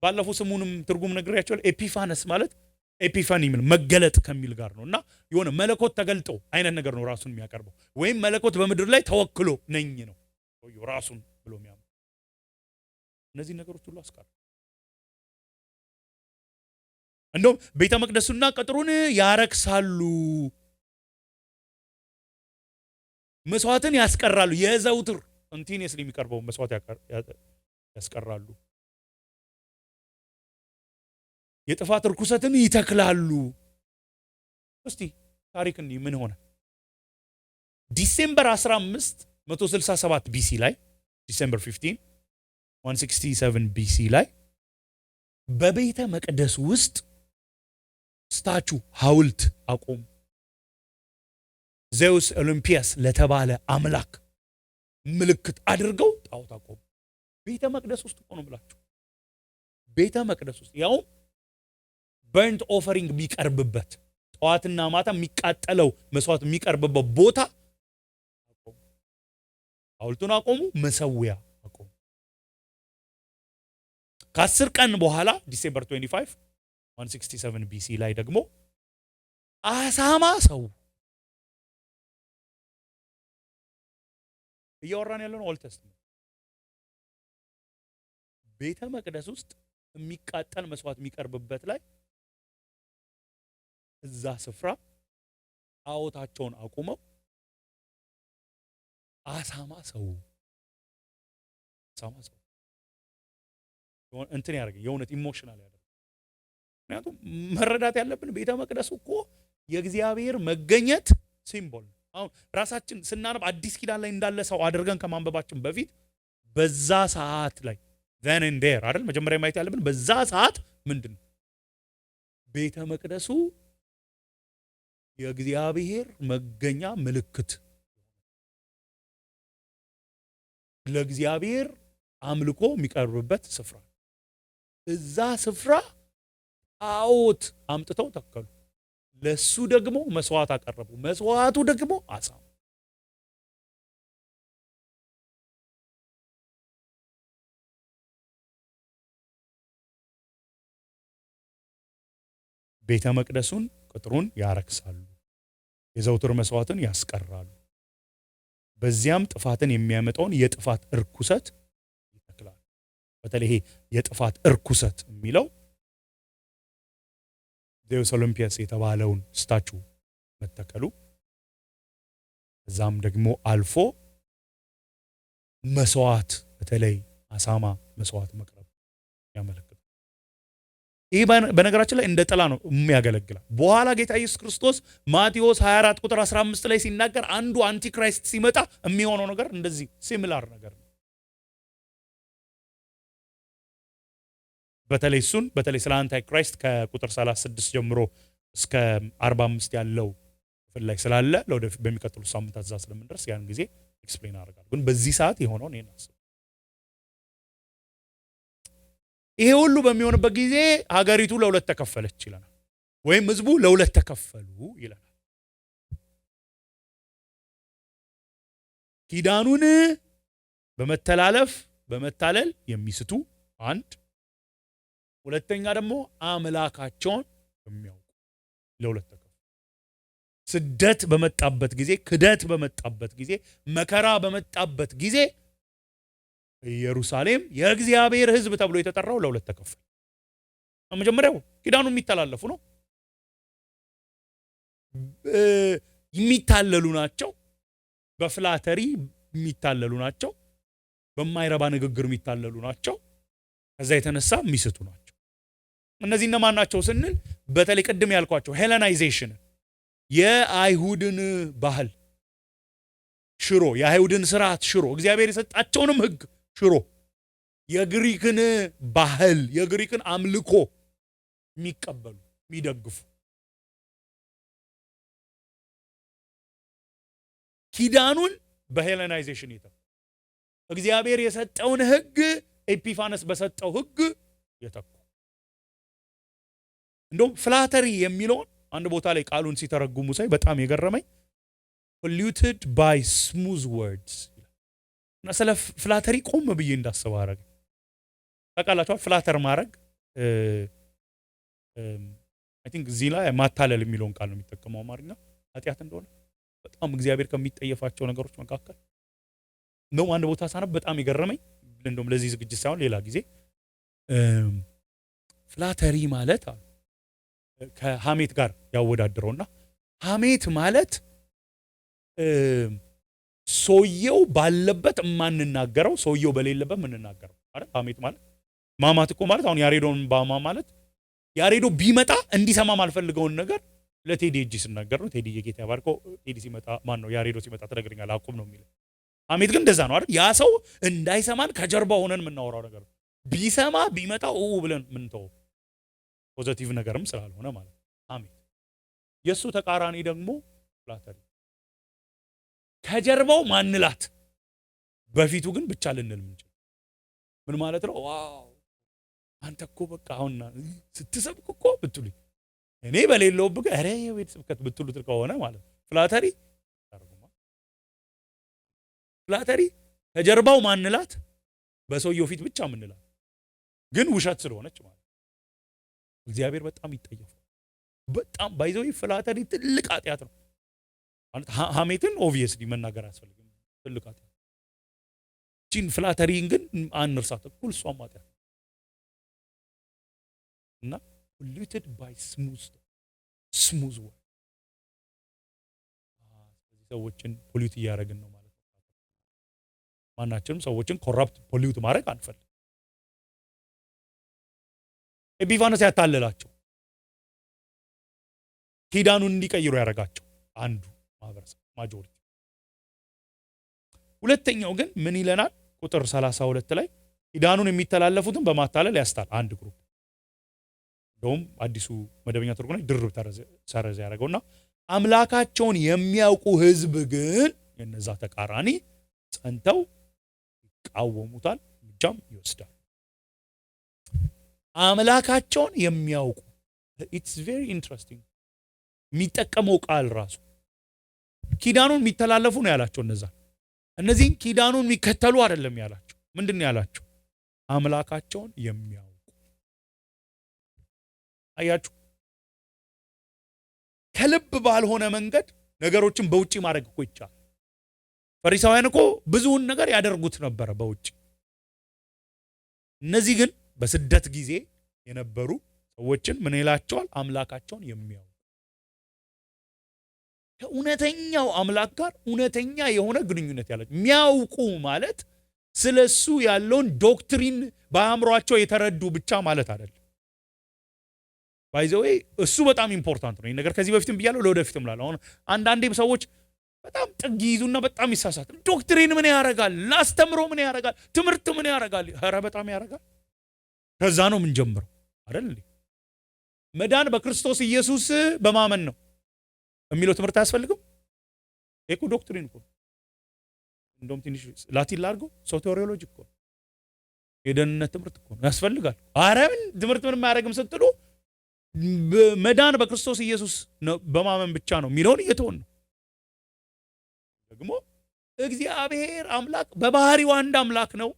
[SPEAKER 1] ባለፈው ስሙንም ትርጉም ነግሬያቸዋለሁ። ኤጲፋነስ ማለት ኤፒፋኒ ምን መገለጥ ከሚል ጋር ነው እና የሆነ መለኮት ተገልጦ አይነት ነገር ነው ራሱን የሚያቀርበው። ወይም መለኮት በምድር ላይ ተወክሎ ነኝ ነው ራሱን ብሎ የሚያምነው። እነዚህ ነገሮች ሁሉ አስቀር። እንደውም ቤተ መቅደሱና ቅጥሩን ያረክሳሉ፣ መስዋዕትን ያስቀራሉ። የዘውትር ኮንቲኒየስሊ የሚቀርበው መስዋዕት ያስቀራሉ። የጥፋት ርኩሰትን ይተክላሉ። እስቲ ታሪክ እንዲህ ምን ሆነ? ዲሴምበር 15 167 ቢሲ ላይ ዲሴምበር 15 167 ቢሲ ላይ በቤተ መቅደስ ውስጥ ስታቹ ሐውልት አቆሙ። ዜውስ ኦሊምፒያስ ለተባለ አምላክ ምልክት አድርገው ጣዖት አቆሙ። ቤተ መቅደስ ውስጥ ሆኖ ብላችሁ ቤተ መቅደስ ውስጥ ያው በርንት ኦፈሪንግ የሚቀርብበት ጠዋትና ማታ የሚቃጠለው መስዋዕት የሚቀርብበት ቦታ አቆሙ። ሐውልቱን አቆሙ። መሰዊያ አቆሙ። ከ10 ቀን በኋላ ዲሴምበር 25 167 ቢሲ ላይ ደግሞ አሳማ ሰው እያወራን ያለነው ኦልድ ቴስተመንት ቤተ መቅደስ ውስጥ የሚቃጠል መስዋዕት የሚቀርብበት ላይ እዛ ስፍራ ጣዖታቸውን አቁመው አሳማ ሰው እንትን ያደርገ የእውነት ኢሞሽናል ያደርገ። ምክንያቱም መረዳት ያለብን ቤተ መቅደሱ እኮ የእግዚአብሔር መገኘት ሲምቦል ነው። አሁን ራሳችን ስናነብ አዲስ ኪዳን ላይ እንዳለ ሰው አድርገን ከማንበባችን በፊት በዛ ሰዓት ላይ then and there አይደል መጀመሪያ ማየት ያለብን በዛ ሰዓት ምንድን ነው ቤተ መቅደሱ የእግዚአብሔር መገኛ ምልክት፣ ለእግዚአብሔር አምልኮ የሚቀርብበት ስፍራ። እዛ ስፍራ ጣዖት አምጥተው ተከሉ። ለሱ ደግሞ መስዋዕት አቀረቡ። መስዋዕቱ ደግሞ አሳማ። ቤተ መቅደሱን ቅጥሩን ያረክሳሉ፣ የዘውትር መስዋዕትን ያስቀራሉ። በዚያም ጥፋትን የሚያመጣውን የጥፋት እርኩሰት ይተክላሉ። በተለይ የጥፋት እርኩሰት የሚለው ዜውስ ኦሊምፒያስ የተባለውን ስታቹ መተከሉ፣ እዛም ደግሞ አልፎ መስዋዕት በተለይ አሳማ መስዋዕት መቅረብ ያመለክታል። ይህ በነገራችን ላይ እንደ ጥላ ነው የሚያገለግላል። በኋላ ጌታ ኢየሱስ ክርስቶስ ማቴዎስ 24 ቁጥር 15 ላይ ሲናገር አንዱ አንቲክራይስት ሲመጣ የሚሆነው ነገር እንደዚህ ሲሚላር ነገር ነው። በተለይ ስለ አንታይክራይስት ከቁጥር 36 ጀምሮ እስከ 45 ያለው ክፍል ላይ ስላለ ለወደፊት በሚቀጥሉ ሳምንታት እዛ ስለምንደርስ ያን ጊዜ ኤክስፕሌን አደርጋለሁ። ግን በዚህ ሰዓት የሆነውን ይሄን አስብ። ይሄ ሁሉ በሚሆንበት ጊዜ ሀገሪቱ ለሁለት ተከፈለች ይለናል፣ ወይም ህዝቡ ለሁለት ተከፈሉ ይለናል። ኪዳኑን በመተላለፍ በመታለል የሚስቱ አንድ፣ ሁለተኛ ደግሞ አምላካቸውን የሚያውቁ ለሁለት ተከፈሉ። ስደት በመጣበት ጊዜ፣ ክደት በመጣበት ጊዜ፣ መከራ በመጣበት ጊዜ ኢየሩሳሌም የእግዚአብሔር ህዝብ ተብሎ የተጠራው ለሁለት ተከፈለ። መጀመሪያው ኪዳኑ የሚተላለፉ ነው፣ የሚታለሉ ናቸው፣ በፍላተሪ የሚታለሉ ናቸው፣ በማይረባ ንግግር የሚታለሉ ናቸው፣ ከዛ የተነሳ የሚስቱ ናቸው። እነዚህ እነማን ናቸው ስንል በተለይ ቅድም ያልኳቸው ሄለናይዜሽን፣ የአይሁድን ባህል ሽሮ፣ የአይሁድን ስርዓት ሽሮ፣ እግዚአብሔር የሰጣቸውንም ህግ ሽሮ፣ የግሪክን ባህል የግሪክን አምልኮ የሚቀበሉ የሚደግፉ፣ ኪዳኑን በሄለናይዜሽን የተኩ፣ እግዚአብሔር የሰጠውን ህግ ኤፒፋነስ በሰጠው ህግ የተኩ። እንደውም ፍላተሪ የሚለውን አንድ ቦታ ላይ ቃሉን ሲተረጉሙ ሳይ በጣም የገረመኝ polluted by smooth words እና ስለ ፍላተሪ ቆም ብዬ እንዳስብ አረገ። ታውቃላችሁ ፍላተር ማድረግ አይ ቲንክ እዚህ ላይ ማታለል የሚለውን ቃል ነው የሚጠቀመው አማርኛ ኃጢአት እንደሆነ በጣም እግዚአብሔር ከሚጠየፋቸው ነገሮች መካከል ነው። አንድ ቦታ ሳነብ በጣም የገረመኝ እንደውም ለዚህ ዝግጅት ሳይሆን ሌላ ጊዜ ፍላተሪ ማለት ከሐሜት ጋር ያወዳድረውና ሐሜት ማለት ሰውየው ባለበት የማንናገረው ሰውየው በሌለበት የምንናገረው አይደል? ሐሜት ማለት ማማት እኮ ማለት አሁን ያሬዶን ባማ ማለት ያሬዶ ቢመጣ እንዲሰማ ማልፈልገውን ነገር ለቴዲ እጅ ሲናገር ነው። ቴዲ የጌታ ያባርከው ቴዲ ሲመጣ ማን ነው ያሬዶ ሲመጣ ትነግረኛለህ አቁም ነው የሚለው። ሐሜት ግን እንደዛ ነው አይደል? ያ ሰው እንዳይሰማን ከጀርባ ሆነን የምናወራው ነገር ቢሰማ ቢመጣ ብለን ምንተው ፖዚቲቭ ነገርም ስላልሆነ ማለት ሐሜት። የሱ ተቃራኒ ደግሞ ፍላተሪ ከጀርባው ማንላት በፊቱ ግን ብቻ ልንል ምንችል ምን ማለት ነው? ዋው አንተ እኮ በቃ አሁን ስትሰብክ እኮ ብትሉኝ እኔ በሌለውብህ አረ የቤት ስብከት ብትሉት ከሆነ ማለት ፍላተሪ ከጀርባው ማንላት በሰውየው ፊት ብቻ ምንላት ግን ውሸት ስለሆነች ማለት እግዚአብሔር በጣም ይጠየፋል። በጣም ባይዘው ፍላተሪ ትልቅ ኃጢአት ነው ማለት ሐሜትን ኦብቪየስሊ መናገር አያስፈልግም ትልቅ ኃጢአት። ጂን ፍላተሪን ግን አንርሳት እኩል እሷም ኃጢአት እና polluted by smooth word ሰዎችን ፖሊዩት እያደረግን ነው ማለት ነው። ማናችንም ሰዎችን ኮራፕት ፖሊዩት ማድረግ አንፈልግ። ኤጲፋነስ ያታለላቸው ኪዳኑን እንዲቀይሩ ያደረጋቸው አንዱ ማህበረሰብ ማጆሪቲ። ሁለተኛው ግን ምን ይለናል? ቁጥር 32 ላይ ኪዳኑን የሚተላለፉትን በማታለል ያስታል አንድ ግሩፕ። እንደውም አዲሱ መደበኛ ትርጉም ላይ ድርብ ሰረዘ ያደረገውና አምላካቸውን የሚያውቁ ህዝብ ግን የነዛ ተቃራኒ ጸንተው ይቃወሙታል፣ እርምጃም ይወስዳል። አምላካቸውን የሚያውቁ ኢትስ ቬሪ ኢንትረስቲንግ የሚጠቀመው ቃል ራሱ ኪዳኑን የሚተላለፉ ነው ያላቸው። እነዚህን ኪዳኑን የሚከተሉ አይደለም ያላቸው። ምንድን ነው ያላቸው? አምላካቸውን የሚያውቁ። አያችሁ፣ ከልብ ባልሆነ መንገድ ነገሮችን በውጪ ማድረግ እኮ ይቻላል። ፈሪሳውያን እኮ ብዙውን ነገር ያደርጉት ነበረ በውጪ። እነዚህ ግን በስደት ጊዜ የነበሩ ሰዎችን ምን ይላቸዋል? አምላካቸውን የሚያውቁ። ከእውነተኛው አምላክ ጋር እውነተኛ የሆነ ግንኙነት ያላቸው የሚያውቁ ማለት ስለሱ ያለውን ዶክትሪን በአእምሯቸው የተረዱ ብቻ ማለት አይደለም። ባይ ዘ ዌይ እሱ በጣም ኢምፖርታንት ነው። ይሄ ነገር ከዚህ በፊትም ብያለሁ፣ ለወደፊትም እላለሁ። አሁን አንዳንዴ ሰዎች በጣም ጥግ ይዙና በጣም ይሳሳት። ዶክትሪን ምን ያደርጋል? ላስተምሮ ምን ያደርጋል? ትምህርት ምን ያደርጋል? ኧረ በጣም ያደርጋል። ከዛ ነው የምንጀምረው አይደል? መዳን በክርስቶስ ኢየሱስ በማመን ነው የሚለው ትምህርት አያስፈልግም? እኮ ዶክትሪን እኮ እንደውም ትንሽ ላቲን ላድርገው፣ ሶቴሪዮሎጂ እኮ የደህንነት ትምህርት እኮ ያስፈልጋል። ኧረ ምን ትምህርት ምንም አያደርግም ስትሉ መዳን በክርስቶስ ኢየሱስ በማመን ብቻ ነው የሚለውን እየተውን ነው። ደግሞ እግዚአብሔር አምላክ በባህሪው አንድ አምላክ ነው፣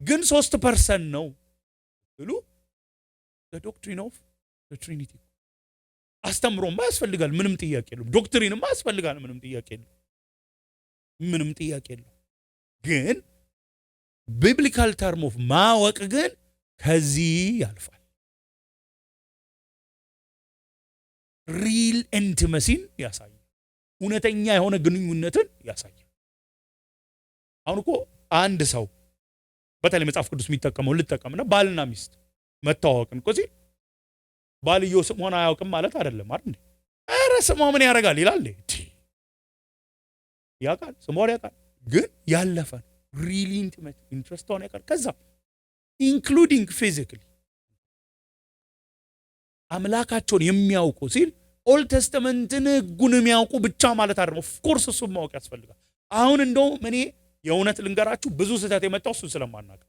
[SPEAKER 1] ግን 3% ነው ብሉ ዶክትሪን ኦፍ ትሪኒቲ አስተምሮማ ያስፈልጋል፣ ምንም ጥያቄ የለም። ዶክትሪንማ ያስፈልጋል፣ ምንም ጥያቄ የለም። ምንም ጥያቄ የለም። ግን ቢብሊካል ተርም ኦፍ ማወቅ ግን ከዚህ ያልፋል። ሪል ኢንቲመሲን ያሳያል። እውነተኛ የሆነ ግንኙነትን ያሳያል። አሁን እኮ አንድ ሰው በተለይ መጽሐፍ ቅዱስ የሚጠቀመው ልጠቀምና ባልና ሚስት መተዋወቅን እኮ ሲል ባልየው ስሟን አያውቅም ማለት አይደለም አይደል? ኧረ ስሟ ምን ያደርጋል ይላል። ያውቃል፣ ስሟን ያውቃል፣ ግን ያለፈን ሪሊ ኢንቲሜት ኢንትረስቷን ያውቃል። ከዛ ኢንክሉዲንግ ፊዚካሊ አምላካቸውን የሚያውቁ ሲል ኦልድ ቴስተመንትን ሕጉን የሚያውቁ ብቻ ማለት አይደለም። ኦፍ ኮርስ እሱን ማወቅ ያስፈልጋል። አሁን እንደውም እኔ የእውነት ልንገራችሁ ብዙ ስህተት የመጣው እሱን ስለማናውቅ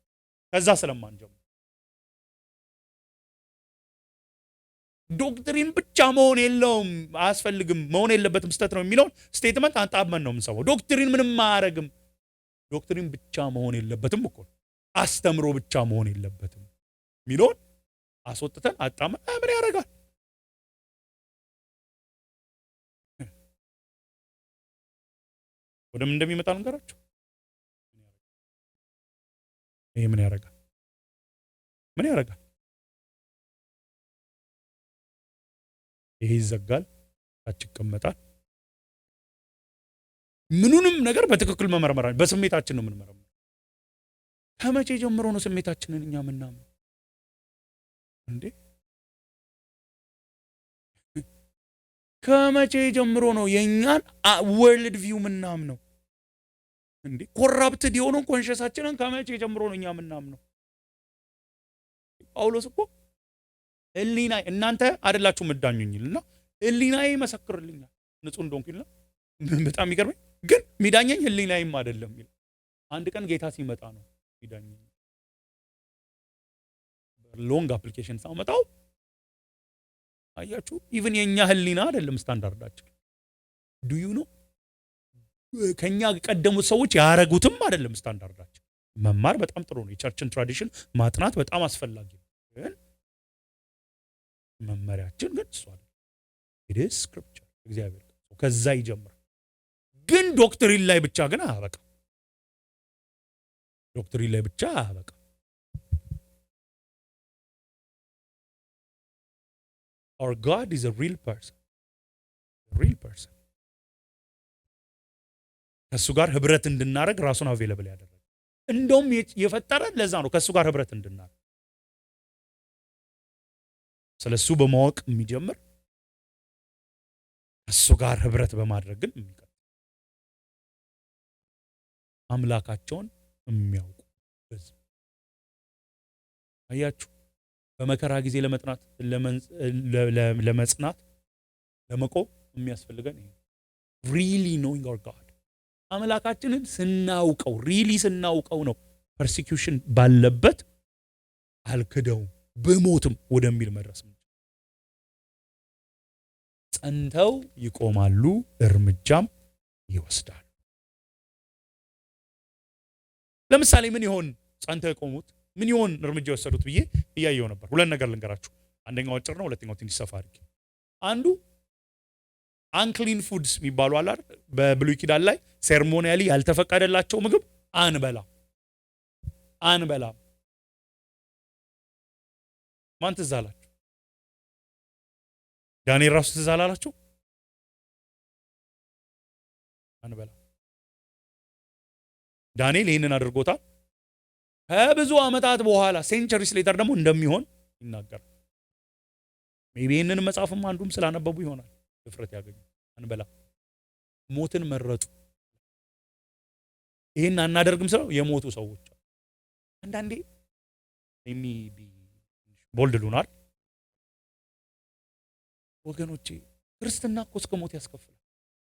[SPEAKER 1] ከዛ ስለማንጀምር ዶክትሪን ብቻ መሆን የለውም አያስፈልግም መሆን የለበትም ስህተት ነው የሚለውን ስቴትመንት አንጣመን ነው የምንሰማው። ዶክትሪን ምንም አያረግም። ዶክትሪን ብቻ መሆን የለበትም እኮ አስተምሮ ብቻ መሆን የለበትም የሚለውን አስወጥተን አጣመን ምን ያደርጋል? ወደ ምን እንደሚመጣ ልንገራችሁ። ይሄ ምን ያደርጋል? ምን ያደርጋል? ይሄ ይዘጋል፣ ታች ይቀመጣል። ምኑንም ነገር በትክክል መመርመር በስሜታችን ነው የምንመረምረው። ከመቼ ጀምሮ ነው ስሜታችንን እኛ የምናምነው እንዴ? ከመቼ ጀምሮ ነው የኛን ወርልድ ቪው ምናምነው እንዴ? ኮራፕትድ የሆነው ኮንሸሳችንን ከመቼ ጀምሮ ነው እኛ ምናምነው? ጳውሎስ እኮ ህሊና እናንተ አይደላችሁ ምዳኙኝልና ህሊናዬ ይመሰክርልኛል ንጹህ እንደሆንኩ ይላል። በጣም ይገርመኝ። ግን ሚዳኘኝ ህሊናዬም አይደለም ይላል። አንድ ቀን ጌታ ሲመጣ ነው ሚዳኘኝ። ሎንግ አፕሊኬሽን ሳመጣው አያችሁ፣ ኢቭን የኛ ህሊና አይደለም ስታንዳርዳችን። ዱ ዩ ኖ ከኛ ቀደሙት ሰዎች ያረጉትም አይደለም ስታንዳርዳችን። መማር በጣም ጥሩ ነው። የቸርችን ትራዲሽን ማጥናት በጣም አስፈላጊ ነው። ግን መመሪያችን ግን እሱ አይደለም። ኢት ኢዝ ስክሪፕቸር እግዚአብሔር ከዛ ይጀምራል። ግን ዶክትሪን ላይ ብቻ ግን አያበቃ። ዶክትሪን ላይ ብቻ አያበቃ። Our God is a real person. A real person. ከሱ ጋር ህብረት እንድናረግ ራሱን አቬለብል ያደረገ እንደውም የፈጠረ ለዛ ነው ከሱ ጋር ህብረት እንድናረግ። ስለሱ በማወቅ የሚጀምር ከሱ ጋር ህብረት በማድረግ ግን የሚቀጥል አምላካቸውን የሚያውቁ ህዝብ። አያችሁ፣ በመከራ ጊዜ ለመጽናት ለመቆም የሚያስፈልገን ይሄ ሪሊ ኖዊንግ አወር ጋድ። አምላካችንን ስናውቀው ሪሊ ስናውቀው ነው ፐርሲኪዩሽን ባለበት አልክደውም በሞትም ወደሚል መድረስ ነው። ጸንተው ይቆማሉ፣ እርምጃም ይወስዳሉ። ለምሳሌ ምን ይሆን ጸንተው የቆሙት? ምን ይሆን እርምጃ የወሰዱት ብዬ እያየው ነበር። ሁለት ነገር ልንገራችሁ። አንደኛው አጭር ነው፣ ሁለተኛው ትንሽ ሰፋ አድርጌ። አንዱ አንክሊን ፉድስ የሚባሉ አለ አይደል? በብሉይ ኪዳን ላይ ሴርሞኒያሊ ያልተፈቀደላቸው ምግብ አንበላም። ማን ትዝ አላችሁ? ዳንኤል ራሱ ትዝ አላላችሁ? አንበላም። ዳንኤል ይህንን አድርጎታል። ከብዙ ዓመታት በኋላ ሴንቸሪስ ሌተር ደግሞ እንደሚሆን ይናገራል። ሜቢ ይህንን መጽሐፍም አንዱም ስላነበቡ ይሆናል ድፍረት ያገኙ። አንበላ ሞትን መረጡ። ይህን አናደርግም ስለው የሞቱ ሰዎች አንዳንዴ ቦልድ ሉናል ወገኖቼ። ክርስትና እኮ እስከ ሞት ያስከፍላል።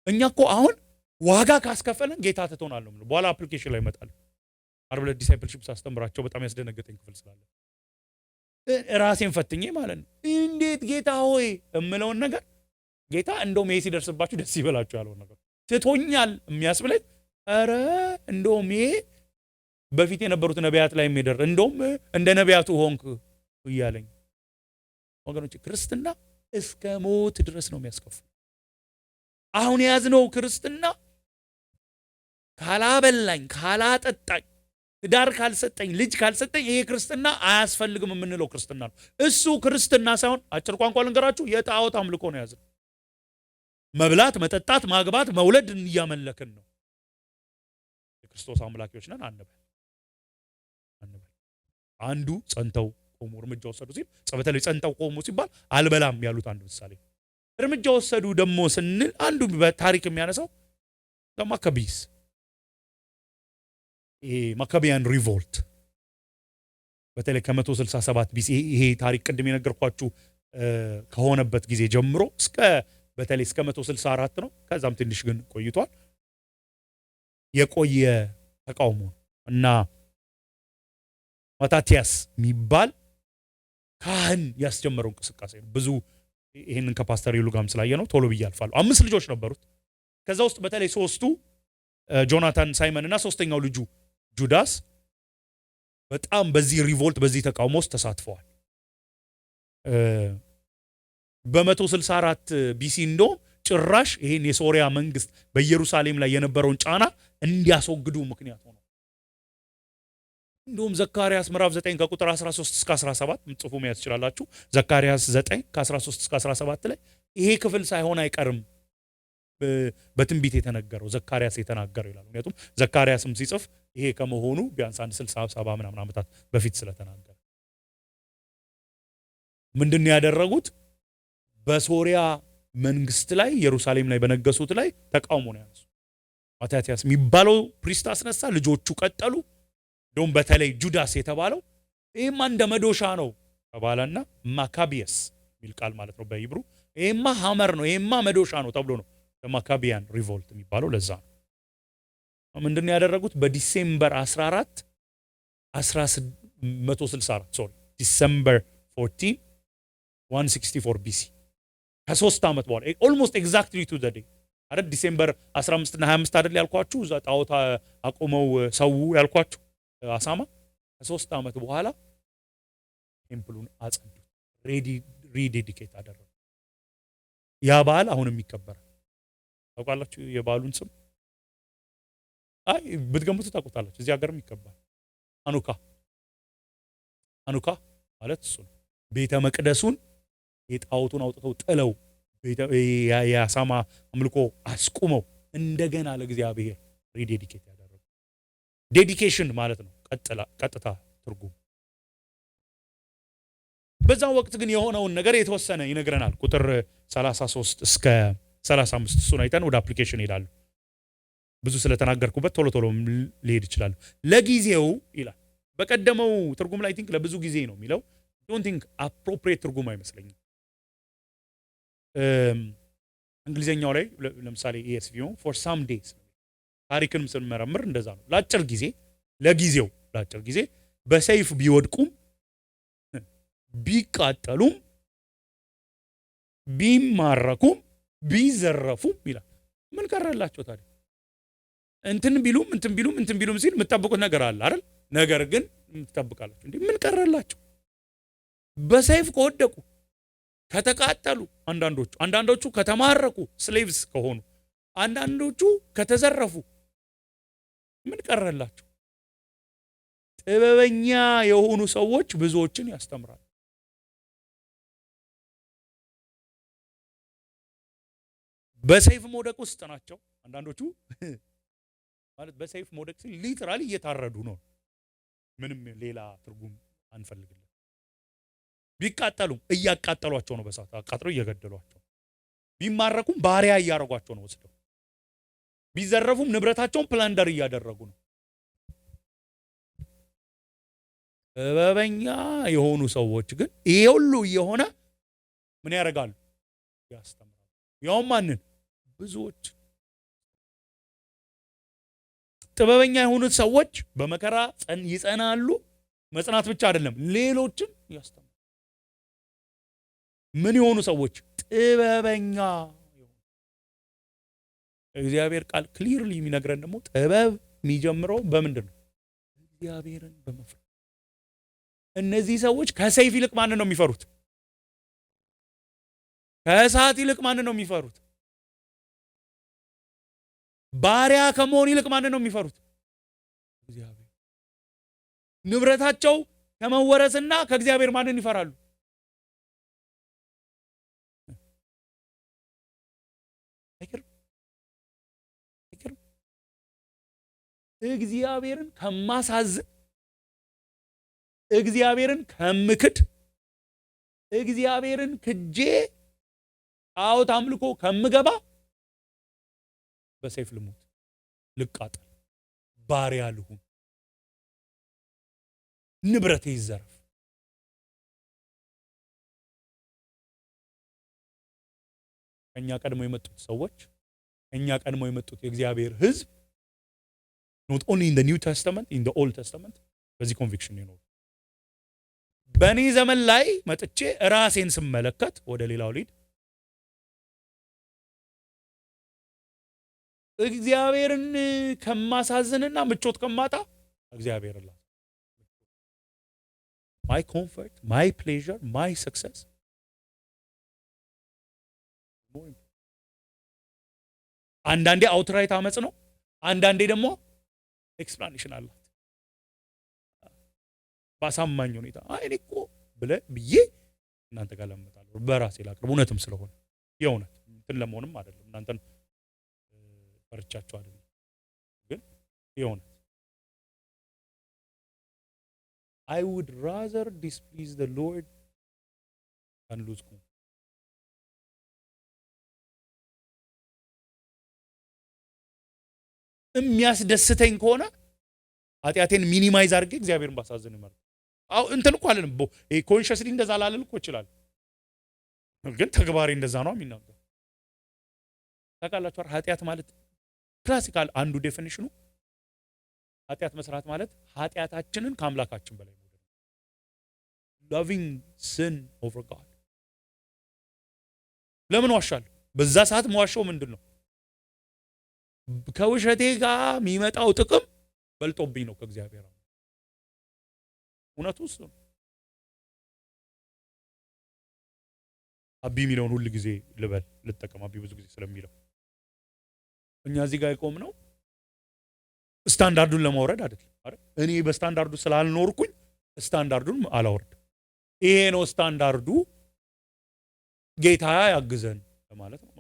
[SPEAKER 1] እኛ እኮ አሁን ዋጋ ካስከፈለን ጌታ ትቶናል ነው። በኋላ አፕሊኬሽን ላይ ይመጣል። ዓርብ ዕለት ዲሳይፕልሺፕ ሳስተምራቸው በጣም ያስደነገጠኝ ክፍል ስላለ ራሴን ፈትኜ ማለት ነው። እንዴት ጌታ ሆይ እምለውን ነገር ጌታ እንደውም ይሄ ሲደርስባችሁ ደስ ይበላችሁ ያለውን ነገር ትቶኛል የሚያስብለኝ ኧረ እንደውም ይሄ በፊት የነበሩት ነቢያት ላይ የሚደር እንደውም እንደ ነቢያቱ ሆንክ እያለኝ ወገኖች፣ ክርስትና እስከ ሞት ድረስ ነው የሚያስከፍል። አሁን የያዝነው ክርስትና ካላበላኝ፣ ካላጠጣኝ፣ ትዳር ካልሰጠኝ፣ ልጅ ካልሰጠኝ ይሄ ክርስትና አያስፈልግም የምንለው ክርስትና ነው። እሱ ክርስትና ሳይሆን አጭር ቋንቋ ልንገራችሁ፣ የጣዖት አምልኮ ነው የያዝነው። መብላት፣ መጠጣት፣ ማግባት፣ መውለድ እያመለክን ነው። የክርስቶስ አምላኪዎች ነን አንበል። አንዱ ጸንተው ቆሙ እርምጃ ወሰዱ ሲል በተለይ ጸንተው ቆሙ ሲባል አልበላም ያሉት አንድ ምሳሌ። እርምጃ ወሰዱ ደግሞ ስንል አንዱ በታሪክ የሚያነሳው ማካቢስ ይሄ ማካቢያን ሪቮልት በተለይ ከ167 ቢሲ ይሄ ታሪክ ቅድም የነገርኳችሁ ከሆነበት ጊዜ ጀምሮ በተለይ እስከ 164 ነው። ከዛም ትንሽ ግን ቆይቷል። የቆየ ተቃውሞ እና ማታቲያስ የሚባል ካህን ያስጀመረው እንቅስቃሴ ነው። ብዙ ይሄንን ከፓስተር ይሉጋም ስላየ ነው ቶሎ ብዬ አልፋለሁ። 5 ልጆች ነበሩት። ከዛ ውስጥ በተለይ 3ቱ ጆናታን፣ ሳይመን እና 3ኛው ልጁ ጁዳስ በጣም በዚህ ሪቮልት በዚህ ተቃውሞ ውስጥ ተሳትፈዋል። በ164 ቢሲ እንደውም ጭራሽ ይሄን የሶሪያ መንግስት በኢየሩሳሌም ላይ የነበረውን ጫና እንዲያስወግዱ ምክንያት ሆነ። እንደውም ዘካርያስ ምዕራፍ 9 ከቁጥር 13 እስከ 17 ምጽፉ መያዝ ትችላላችሁ። ዘካርያስ 9 ከ13 እስከ 17 ላይ ይሄ ክፍል ሳይሆን አይቀርም በትንቢት የተነገረው ዘካርያስ የተናገረው ይላል። ምክንያቱም ዘካርያስም ሲጽፍ ይሄ ከመሆኑ ቢያንስ 167 ምናምን ዓመታት በፊት ስለተናገረ ምንድነው ያደረጉት? በሶሪያ መንግስት ላይ ኢየሩሳሌም ላይ በነገሱት ላይ ተቃውሞ ነው ያነሱ። ማታቲያስ የሚባለው ፕሪስት አስነሳ፣ ልጆቹ ቀጠሉ። እንደውም በተለይ ጁዳስ የተባለው ይሄማ እንደ መዶሻ ነው ተባለና ማካቢየስ የሚል ቃል ማለት ነው በሂብሩ። ይሄማ ሐመር ነው፣ ይሄማ መዶሻ ነው ተብሎ ነው ማካቢያን ሪቮልት የሚባለው። ለዛ ነው ምንድነው ያደረጉት? በዲሴምበር 14 164 ዲሴምበር 14 164 ቢሲ ከ3 ዓመት በኋላ ኦልሞስት ኤግዛክትሊ ቱ ዘ ዴይ አይደል? ዲሴምበር 15 እና 25 አይደል ያልኳችሁ? እዛ ጣዖት አቆመው ሰው ያልኳችሁ አሳማ ከ3 ዓመት በኋላ ቴምፕሉን አጸዱ፣ ሪዴዲኬት አደረጉ። ያ በዓል አሁንም ይከበራል። ታውቃላችሁ የበዓሉን ስም? አይ ብትገምቱ ታውቁታላችሁ። እዚህ ሀገርም ይከበራል። ሃኑካ ማለት እሱ ነው። ቤተ መቅደሱን የጣዖቱን አውጥተው ጥለው የአሳማ አምልኮ አስቁመው እንደገና ለእግዚአብሔር ሪዴዲኬት ያደረጉ። ዴዲኬሽን ማለት ነው ቀጥታ ትርጉም። በዛው ወቅት ግን የሆነውን ነገር የተወሰነ ይነግረናል። ቁጥር 33 እስከ 35 እሱን አይተን ወደ አፕሊኬሽን ይላሉ። ብዙ ስለተናገርኩበት ቶሎ ሊሄድ ይችላል። ለጊዜው ይላል። በቀደመው ትርጉም ላይ ቲንክ ለብዙ ጊዜ ነው የሚለው። ዶንት ቲንክ አፕሮፕሪየት ትርጉም አይመስለኝም። እንግሊዘኛው ላይ ለምሳሌ ESV ፎር ሳም ዴይስ ታሪክንም ስንመረምር እንደዛ ነው። ለአጭር ጊዜ ለጊዜው ለአጭር ጊዜ በሰይፍ ቢወድቁም ቢቃጠሉም ቢማረኩም ቢዘረፉም ይላል። ምን ቀረላቸው ታዲያ? እንትን ቢሉም ሲል የምትጠብቁት ነገር አለ አይደል? ነገር ግን የምትጠብቃላችሁ እንዴ? ምን ቀረላቸው? በሰይፍ ከወደቁ ከተቃጠሉ፣ አንዳንዶቹ ከተማረኩ ስሌቭስ ከሆኑ፣ አንዳንዶቹ ከተዘረፉ ምን ቀረላቸው? ጥበበኛ የሆኑ ሰዎች ብዙዎችን ያስተምራሉ። በሰይፍ መውደቅ ውስጥ ናቸው። አንዳንዶቹ ማለት በሰይፍ መውደቅ ሲል ሊትራሊ እየታረዱ ነው። ምንም ሌላ ትርጉም አንፈልግልን። ቢቃጠሉም እያቃጠሏቸው ነው፣ በሳት አቃጥለው እየገደሏቸው። ቢማረኩም ባሪያ እያረጓቸው ነው ወስደው። ቢዘረፉም ንብረታቸውን ፕላንደር እያደረጉ ነው። ጥበበኛ የሆኑ ሰዎች ግን ይሄ ሁሉ እየሆነ ምን ያደርጋሉ? ያስተምራሉ። ያው ማንን? ብዙዎች። ጥበበኛ የሆኑት ሰዎች በመከራ ይጸናሉ። መጽናት ብቻ አይደለም፣ ሌሎችን ያስተምራሉ። ምን የሆኑ ሰዎች? ጥበበኛ። እግዚአብሔር ቃል ክሊርሊ የሚነግረን ደግሞ ጥበብ የሚጀምረው በምንድን ነው? እግዚአብሔርን በመፍራት። እነዚህ ሰዎች ከሰይፍ ይልቅ ማንን ነው የሚፈሩት? ከእሳት ይልቅ ማንን ነው የሚፈሩት? ባሪያ ከመሆን ይልቅ ማንን ነው የሚፈሩት? እግዚአብሔር። ንብረታቸው ከመወረስና ከእግዚአብሔር ማንን ይፈራሉ? እግዚአብሔርን ከማሳዝን፣ እግዚአብሔርን ከምክድ፣ እግዚአብሔርን ክጄ ጣዖት አምልኮ ከምገባ በሰይፍ ልሙት፣ ልቃጠል፣ ባሪያ ልሁን፣ ንብረቴ ይዘረፍ። እኛ ቀድሞ የመጡት ሰዎች፣ እኛ ቀድሞ የመጡት የእግዚአብሔር ሕዝብ not only in the New Testament, in the Old Testament, በዚህ ኮንቪክሽን ነው። በእኔ ዘመን ላይ መጥቼ ራሴን ስመለከት ወደ ሌላው ሊድ እግዚአብሔርን ከማሳዝንና ምቾት ከማጣ እግዚአብሔርን ላ my comfort, my pleasure, my success አንዳንዴ አውትራይት አመጽ ነው፣ አንዳንዴ ደግሞ ኤክስፕላኔሽን አላት ባሳማኝ ሁኔታ። እኔ እኮ ብዬ እናንተ ጋር ለምጣለሁ በራሴ ላቅርብ፣ እውነትም ስለሆነ የእውነት እንትን ለመሆንም አይደለም፣ እናንተን ፈርቻችሁ አይደለም፣ ግን የእውነት I would rather displease the Lord than lose comfort. የሚያስደስተኝ ከሆነ ኃጢአቴን ሚኒማይዝ አድርጌ እግዚአብሔርን ባሳዝን ይመርጥ። አው እንትን እኮ አለንም ኮንሽስሊ እንደዛ ላልል እኮ ይችላል፣ ግን ተግባሬ እንደዛ ነው የሚናገር። ታውቃላችሁ ኃጢአት ማለት ክላሲካል አንዱ ዴፊኒሽኑ ኃጢአት መስራት ማለት ኃጢአታችንን ከአምላካችን በላይ መውደድ፣ loving sin over God። ለምን ዋሻለሁ? በዛ ሰዓት መዋሻው ምንድን ነው? ከውሸቴ ጋር የሚመጣው ጥቅም በልጦብኝ ነው ከእግዚአብሔር። እውነቱ እሱ ነው። አቢ የሚለውን ሁሉ ጊዜ ልጠቀም፣ አቢ ብዙ ጊዜ ስለሚለው እኛ እዚህ ጋር የቆም ነው ስታንዳርዱን ለማውረድ አይደለም አይደል? እኔ በስታንዳርዱ ስላልኖርኩኝ ስታንዳርዱን አላወርድ። ይሄ ነው ስታንዳርዱ፣ ጌታ ያግዘን ለማለት ነው።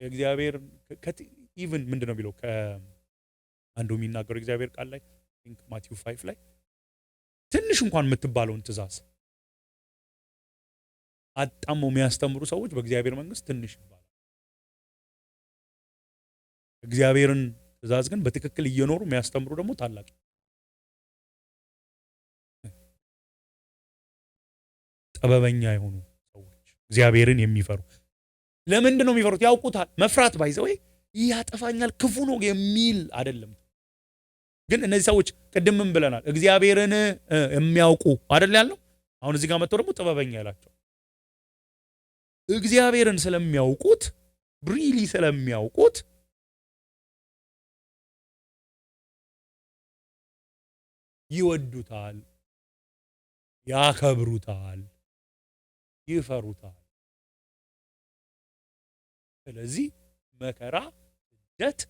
[SPEAKER 1] የእግዚአብሔር ኢቭን ምንድነው የሚለው ከአንዱ የሚናገረው እግዚአብሔር ቃል ላይ ማቲው 5 ላይ ትንሽ እንኳን የምትባለውን ትእዛዝ አጣመው የሚያስተምሩ ሰዎች በእግዚአብሔር መንግስት ትንሽ ይባላል። እግዚአብሔርን ትእዛዝ ግን በትክክል እየኖሩ የሚያስተምሩ ደግሞ ታላቅ። ጥበበኛ የሆኑ ሰዎች እግዚአብሔርን የሚፈሩ ለምንድን ነው የሚፈሩት? ያውቁታል። መፍራት ባይዘው ያጠፋኛል ክፉ ነው የሚል አይደለም። ግን እነዚህ ሰዎች ቅድም ምን ብለናል? እግዚአብሔርን የሚያውቁ አይደል ያለው። አሁን እዚህ ጋር መጥተው ደግሞ ጥበበኛ ይላቸው። እግዚአብሔርን ስለሚያውቁት ብሪሊ ስለሚያውቁት ይወዱታል፣ ያከብሩታል፣ ይፈሩታል። ስለዚህ መከራ፣ ስደት፣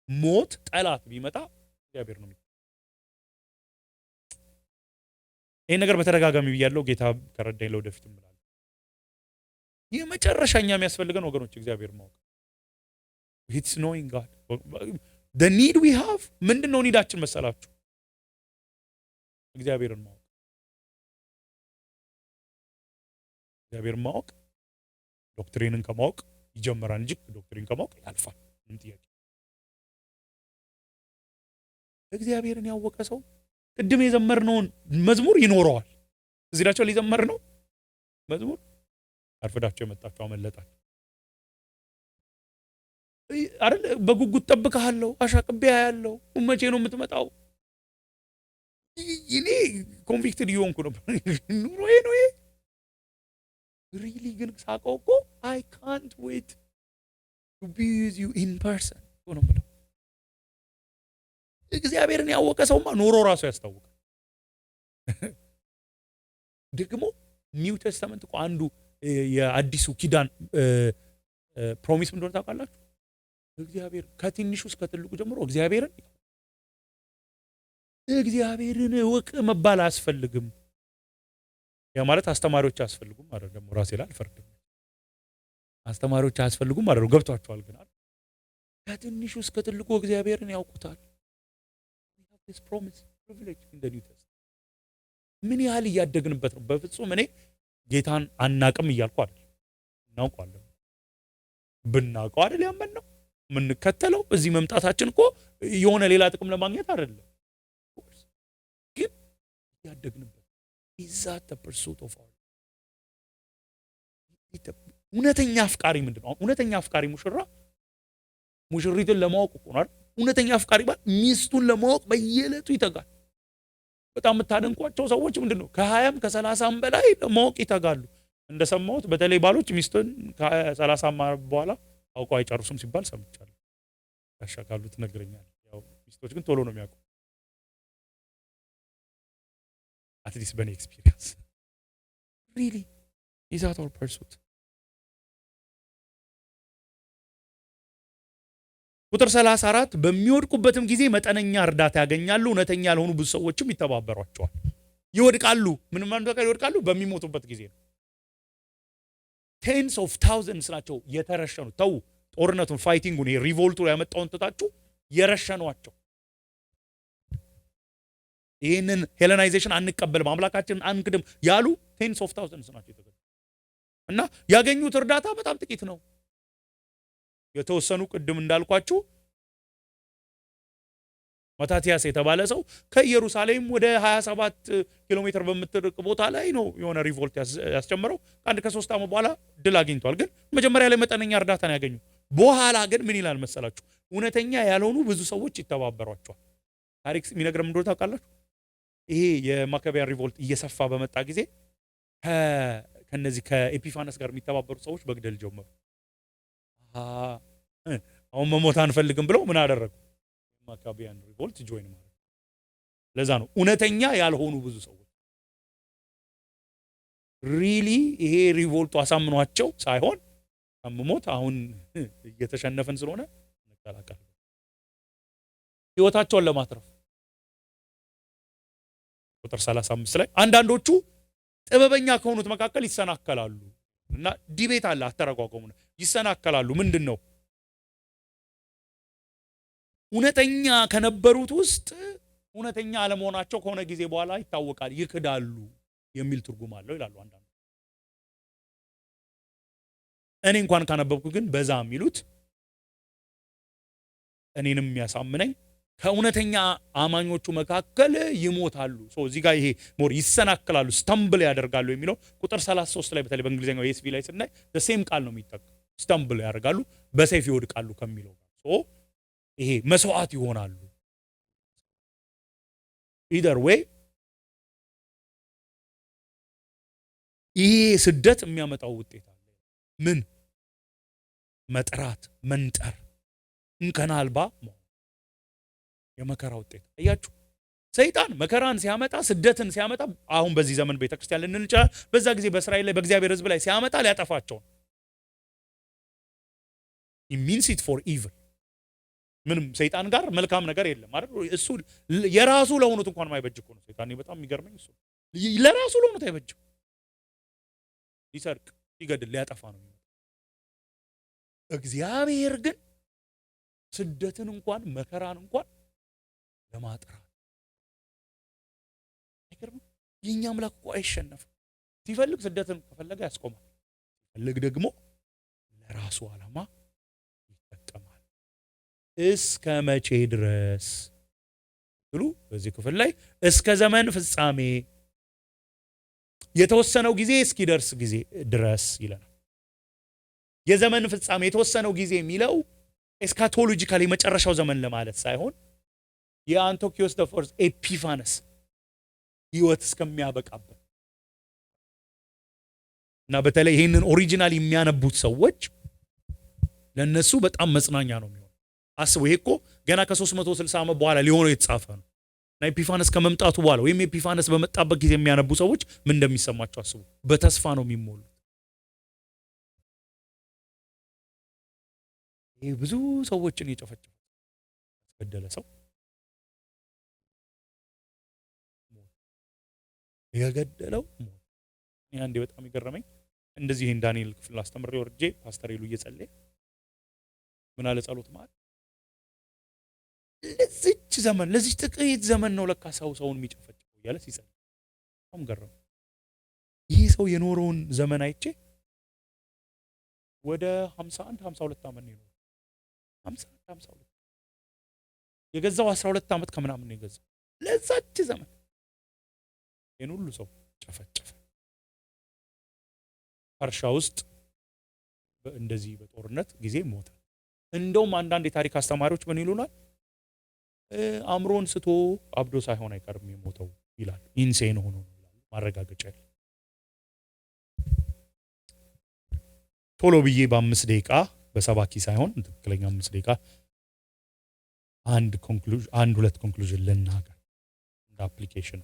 [SPEAKER 1] ሞት፣ ጠላት ቢመጣ እግዚአብሔር ነው። ይሄን ነገር በተደጋጋሚ ብያለሁ። ጌታ ከረዳኝ ለወደፊት እላለሁ። የመጨረሻኛ የሚያስፈልገን ወገኖች እግዚአብሔር ማወቅ it's knowing God. the need we have ምንድነው ኒዳችን መሰላችሁ? እግዚአብሔርን ማወቅ። እግዚአብሔርን ማወቅ ዶክትሪንን ከማወቅ ይጀምራል እንጂ ዶክትሪን ከማወቅ ያልፋል። ምን ጥያቄ? እግዚአብሔርን ያወቀ ሰው ቅድም የዘመርነውን መዝሙር ይኖረዋል። እዚህ ላቸው ሊዘመር ነው መዝሙር አርፈዳቸው የመጣቸው አመለጣቸው አይደል? በጉጉት ጠብቀሃለሁ፣ አሻቅቤ ያለው መቼ ነው የምትመጣው? እኔ ኮንቪክትድ እየሆንኩ ነው። ኑሮዬ ነው ይሄ ሪሊ። ግን ሳቀው እኮ I can't wait to be with you in person ነው የምለው። እግዚአብሔርን ያወቀ ሰውማ ኑሮ ራሱ ያስታውቃል። ደግሞ ኒው ቴስተመንት እኮ አንዱ የአዲሱ ኪዳን ፕሮሚስ እንደሆነ ታውቃላችሁ? እግዚአብሔር ከትንሹ እስከ ትልቁ ጀምሮ እግዚአብሔርን እወቅ መባል አያስፈልግም። ያ ማለት አስተማሪዎች አያስፈልጉም ማለት ደግሞ ራሴ ላይ አልፈርድም። አስተማሪዎች አያስፈልጉም ማለት ነው። ገብቷቸዋል። ግን ከትንሹ እስከ ትልቁ እግዚአብሔርን ያውቁታል። this promise privilege in the new testament ምን ያህል እያደግንበት ነው? በፍጹም እኔ ጌታን አናቅም እያልኩ አይደል። እናውቀዋለን። ብናውቀው አይደል ያመንነው የምንከተለው። እዚህ መምጣታችን እኮ የሆነ ሌላ ጥቅም ለማግኘት አይደለም። ግን እያደግንበት is that the pursuit of our እውነተኛ አፍቃሪ ምንድን ነው? እውነተኛ አፍቃሪ ሙሽሪትን ለማወቅ እኮ ነው አይደል? እውነተኛ አፍቃሪ ባል ሚስቱን ለማወቅ በየዕለቱ ይተጋል። በጣም የምታደንቋቸው ሰዎች ምንድነው ከ20ም ከ30ም በላይ ለማወቅ ይተጋሉ። እንደሰማሁት በተለይ ባሎች ሚስቱን ከ30 በኋላ አውቀው አይጨርሱም ሲባል ሰምቻለሁ። ያሻካሉ ትነግረኛለህ። ያው ሚስቶች ግን ቶሎ ነው የሚያውቁ። አትሊስት በኔ ኤክስፒሪየንስ really is that our pursuit? ቁጥር 34 በሚወድቁበትም ጊዜ መጠነኛ እርዳታ ያገኛሉ፣ እውነተኛ ያልሆኑ ብዙ ሰዎችም ይተባበሯቸዋል። ይወድቃሉ። ምንም አንዱ ጋር ይወድቃሉ በሚሞቱበት ጊዜ ነው። tens of thousands ናቸው የተረሸኑ። ተው ጦርነቱን ፋይቲንጉን ሪቮልቱ ያመጣውን ትታችሁ የረሸኗቸው። ይህንን ሄለናይዜሽን አንቀበልም፣ አምላካችንን አንክድም ያሉ tens of thousands ናቸው የተገኙ እና ያገኙት እርዳታ በጣም ጥቂት ነው። የተወሰኑ ቅድም እንዳልኳችሁ ማታቲያስ የተባለ ሰው ከኢየሩሳሌም ወደ 27 ኪሎ ሜትር በምትርቅ ቦታ ላይ ነው የሆነ ሪቮልት ያስጀመረው። ከአንድ ከ3 ዓመት በኋላ ድል አግኝቷል። ግን መጀመሪያ ላይ መጠነኛ እርዳታ ነው ያገኙ። በኋላ ግን ምን ይላል መሰላችሁ? እውነተኛ ያልሆኑ ብዙ ሰዎች ይተባበሯቸዋል። ታሪክ የሚነግረን እንደሆነ ታውቃላችሁ? ይሄ የማካቢያን ሪቮልት እየሰፋ በመጣ ጊዜ ከነዚህ ከኤፒፋነስ ጋር የሚተባበሩ ሰዎች መግደል ጀመሩ። አሁን መሞት አንፈልግም ብለው ምን አደረጉ? ማካቢያን ሪቮልት ጆይን ማለት። ለዛ ነው እውነተኛ ያልሆኑ ብዙ ሰዎች ሪሊ ይሄ ሪቮልቱ አሳምኗቸው ሳይሆን መሞት አሁን እየተሸነፈን ስለሆነ እንከላከል ህይወታቸውን ለማትረፍ። ቁጥር 35 ላይ አንዳንዶቹ ጥበበኛ ከሆኑት መካከል ይሰናከላሉ እና ዲቤት አለ አተረጓጎሙ ነው። ይሰናከላሉ ምንድን ነው? እውነተኛ ከነበሩት ውስጥ እውነተኛ አለመሆናቸው ከሆነ ጊዜ በኋላ ይታወቃል፣ ይክዳሉ የሚል ትርጉም አለው ይላሉ አንዳንዱ። እኔ እንኳን ካነበብኩ ግን በዛ የሚሉት እኔንም የሚያሳምነኝ ከእውነተኛ አማኞቹ መካከል ይሞታሉ። እዚህ ጋር ይሄ ሞር ይሰናከላሉ፣ ስተምብል ያደርጋሉ የሚለው ቁጥር 33 ላይ በተለይ በእንግሊዝኛው ኤስቪ ላይ ስናይ ሴም ቃል ነው የሚጠቀም። ስተምብል ያደርጋሉ፣ በሰይፍ ይወድቃሉ ከሚለው ጋር ይሄ መስዋዕት ይሆናሉ። ኢደር ዌይ ይሄ ስደት የሚያመጣው ውጤት አለ። ምን? መጥራት፣ መንጠር፣ እንከን አልባ የመከራ ውጤት። አያችሁ ሰይጣን መከራን ሲያመጣ ስደትን ሲያመጣ አሁን በዚህ ዘመን ቤተክርስቲያን ልንል ይችላል። በዛ ጊዜ በእስራኤል ላይ በእግዚአብሔር ሕዝብ ላይ ሲያመጣ ሊያጠፋቸው ነው። he means it for evil። ምንም ሰይጣን ጋር መልካም ነገር የለም አይደል? እሱ የራሱ ለሆኑት እንኳን ማይበጅ እኮ ነው ሰይጣን። በጣም የሚገርመኝ እሱ ለራሱ ለሆኑት አይበጅም። ሊሰርቅ፣ ሊገድል፣ ሊያጠፋ ነው። እግዚአብሔር ግን ስደትን እንኳን መከራን እንኳን ለማጥራት አይገርም? የኛ አምላክ እኮ አይሸነፍም። ሲፈልግ ስደትን ከፈለገ ያስቆማል፣ ሲፈልግ ደግሞ ለራሱ ዓላማ ይጠቀማል። እስከ መቼ ድረስ ብሉ በዚህ ክፍል ላይ እስከ ዘመን ፍጻሜ የተወሰነው ጊዜ እስኪደርስ ጊዜ ድረስ ይለናል። የዘመን ፍጻሜ የተወሰነው ጊዜ የሚለው ኤስካቶሎጂካሊ የመጨረሻው ዘመን ለማለት ሳይሆን የአንቶኪዮስ ዘ ፈርስት ኤፒፋነስ ህይወት እስከሚያበቃበት እና በተለይ ይህንን ኦሪጂናል የሚያነቡት ሰዎች ለነሱ በጣም መጽናኛ ነው የሚሆነው። አስቡ፣ ይሄ እኮ ገና ከ360 ዓመት በኋላ ሊሆነው የተጻፈ ነው እና ኤፒፋነስ ከመምጣቱ በኋላ ወይም ኤፒፋነስ በመጣበት ጊዜ የሚያነቡ ሰዎች ምን እንደሚሰማቸው አስቡ። በተስፋ ነው የሚሞሉት። ይሄ ብዙ ሰዎችን የጨፈጨፈ ያስገደለ ሰው የገደለው ሞት። እኔ አንዴ በጣም የገረመኝ እንደዚህ ይሄን ዳንኤል ክፍል አስተምሬ ወርጄ ፓስተር ይሉ እየጸለየ ምን አለ ጸሎት ማለት ለዚች ዘመን ለዚች ጥቂት ዘመን ነው ለካ ሰውን የሚጨፈጭፈው እያለ ሲጸልይ በጣም ገረመኝ። ይህ ሰው የኖረውን ዘመን አይቼ ወደ 51 52 ዓመት ነው የኖረው። 51 52 የገዛው 12 ዓመት ከምናምን ነው የገዛው ለዛች ዘመን። ይህን ሁሉ ሰው ጨፈጨፈ። እርሻ ውስጥ እንደዚህ በጦርነት ጊዜ ሞተ። እንደውም አንዳንድ የታሪክ አስተማሪዎች ምን ይሉናል? አእምሮን ስቶ አብዶ ሳይሆን አይቀርም የሞተው ይላል። ኢንሴን ሆኖ ነው ይላል። ማረጋገጫ የለም። ቶሎ ብዬ በ5 ደቂቃ በሰባኪ ሳይሆን ትክክለኛ 5 ደቂቃ አንድ ሁለት ኮንክሉዥን ልናገር እንደ አፕሊኬሽን።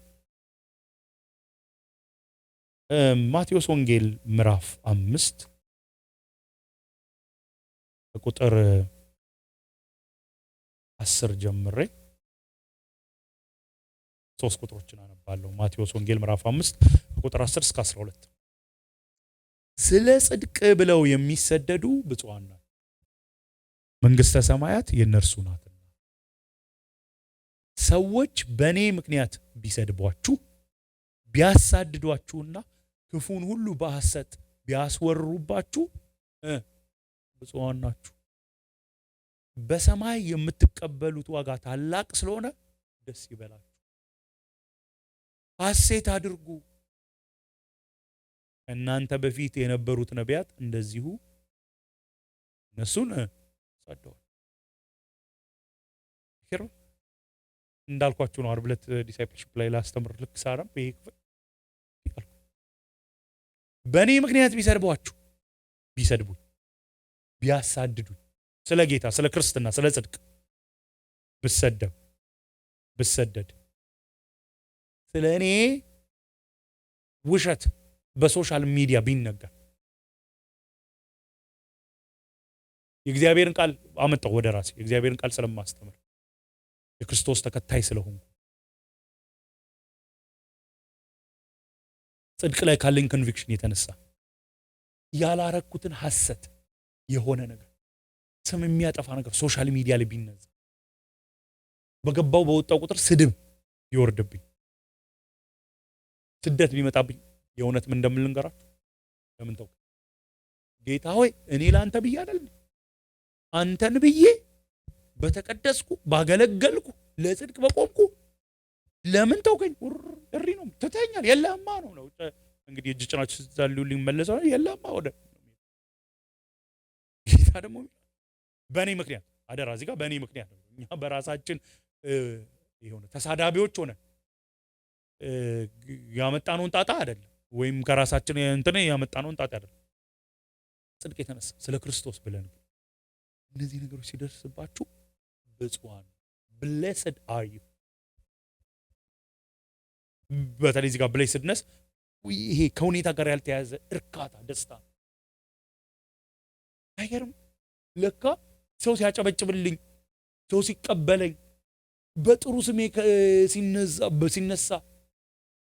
[SPEAKER 1] ማቴዎስ ወንጌል ምዕራፍ 5 ቁጥር 10 ጀምሬ 3 ቁጥሮችን አነባለሁ። ማቴዎስ ወንጌል ምዕራፍ 5 ቁጥር 10 እስከ 12 ስለ ጽድቅ ብለው የሚሰደዱ ብፁዓን ናቸው፣ መንግሥተ ሰማያት የእነርሱ ናትና። ሰዎች በእኔ ምክንያት ቢሰድቧችሁ ቢያሳድዷችሁና ክፉን ሁሉ በሐሰት ቢያስወርሩባችሁ ብፁዓን ናችሁ፣ በሰማይ የምትቀበሉት ዋጋ ታላቅ ስለሆነ ደስ ይበላችሁ፣ ሐሴት አድርጉ። እናንተ በፊት የነበሩት ነቢያት እንደዚሁ እነሱን ሰደዋል። እንዳልኳችሁ ነው። ዓርብ ዕለት ዲሳይፕልሺፕ ላይ ላስተምር ልክ ሳረም ይሄ ክፍል በእኔ ምክንያት ቢሰድቧችሁ ቢሰድቡኝ ቢያሳድዱኝ ስለ ጌታ ስለ ክርስትና ስለ ጽድቅ ብሰደድ ስለ እኔ ውሸት በሶሻል ሚዲያ ቢነገር የእግዚአብሔርን ቃል አመጣው ወደ ራሴ የእግዚአብሔርን ቃል ስለማስተምር የክርስቶስ ተከታይ ስለሆንኩ ጽድቅ ላይ ካለኝ ኮንቪክሽን የተነሳ ያላረኩትን ሐሰት የሆነ ነገር ስም የሚያጠፋ ነገር ሶሻል ሚዲያ ላይ ቢነዛ በገባው በወጣው ቁጥር ስድብ ይወርድብኝ ስደት ቢመጣብኝ የእውነት ምን እንደምልንገራችሁ ለምን ተው ጌታ ሆይ እኔ ላንተ ብዬ አይደል አንተን ብዬ በተቀደስኩ ባገለገልኩ ለጽድቅ በቆምኩ ለምን ተውከኝ? እሪ ነው ትተኛል የለህማ ነው እንግዲህ እጅ ጭናችሁ ስትዛሉልኝ መለሰው የለህማ ወደ ጌታ ደግሞ በእኔ ምክንያት አደራ እዚህ ጋር በእኔ ምክንያት ነው። እኛ በራሳችን የሆነ ተሳዳቢዎች ሆነ ያመጣነውን ጣጣ አይደለም ወይም ከራሳችን እንትን ያመጣነውን ጣጣ አይደለም ጽድቅ የተነሳ ስለ ክርስቶስ ብለን እነዚህ ነገሮች ሲደርስባችሁ ብፁዓን blessed are you። በተለይ እዚህ ጋር ብሌስድነስ ይሄ ከሁኔታ ጋር ያልተያዘ እርካታ ደስታ አይገርም? ለካ ሰው ሲያጨበጭብልኝ ሰው ሲቀበለኝ በጥሩ ስሜ ሲነሳ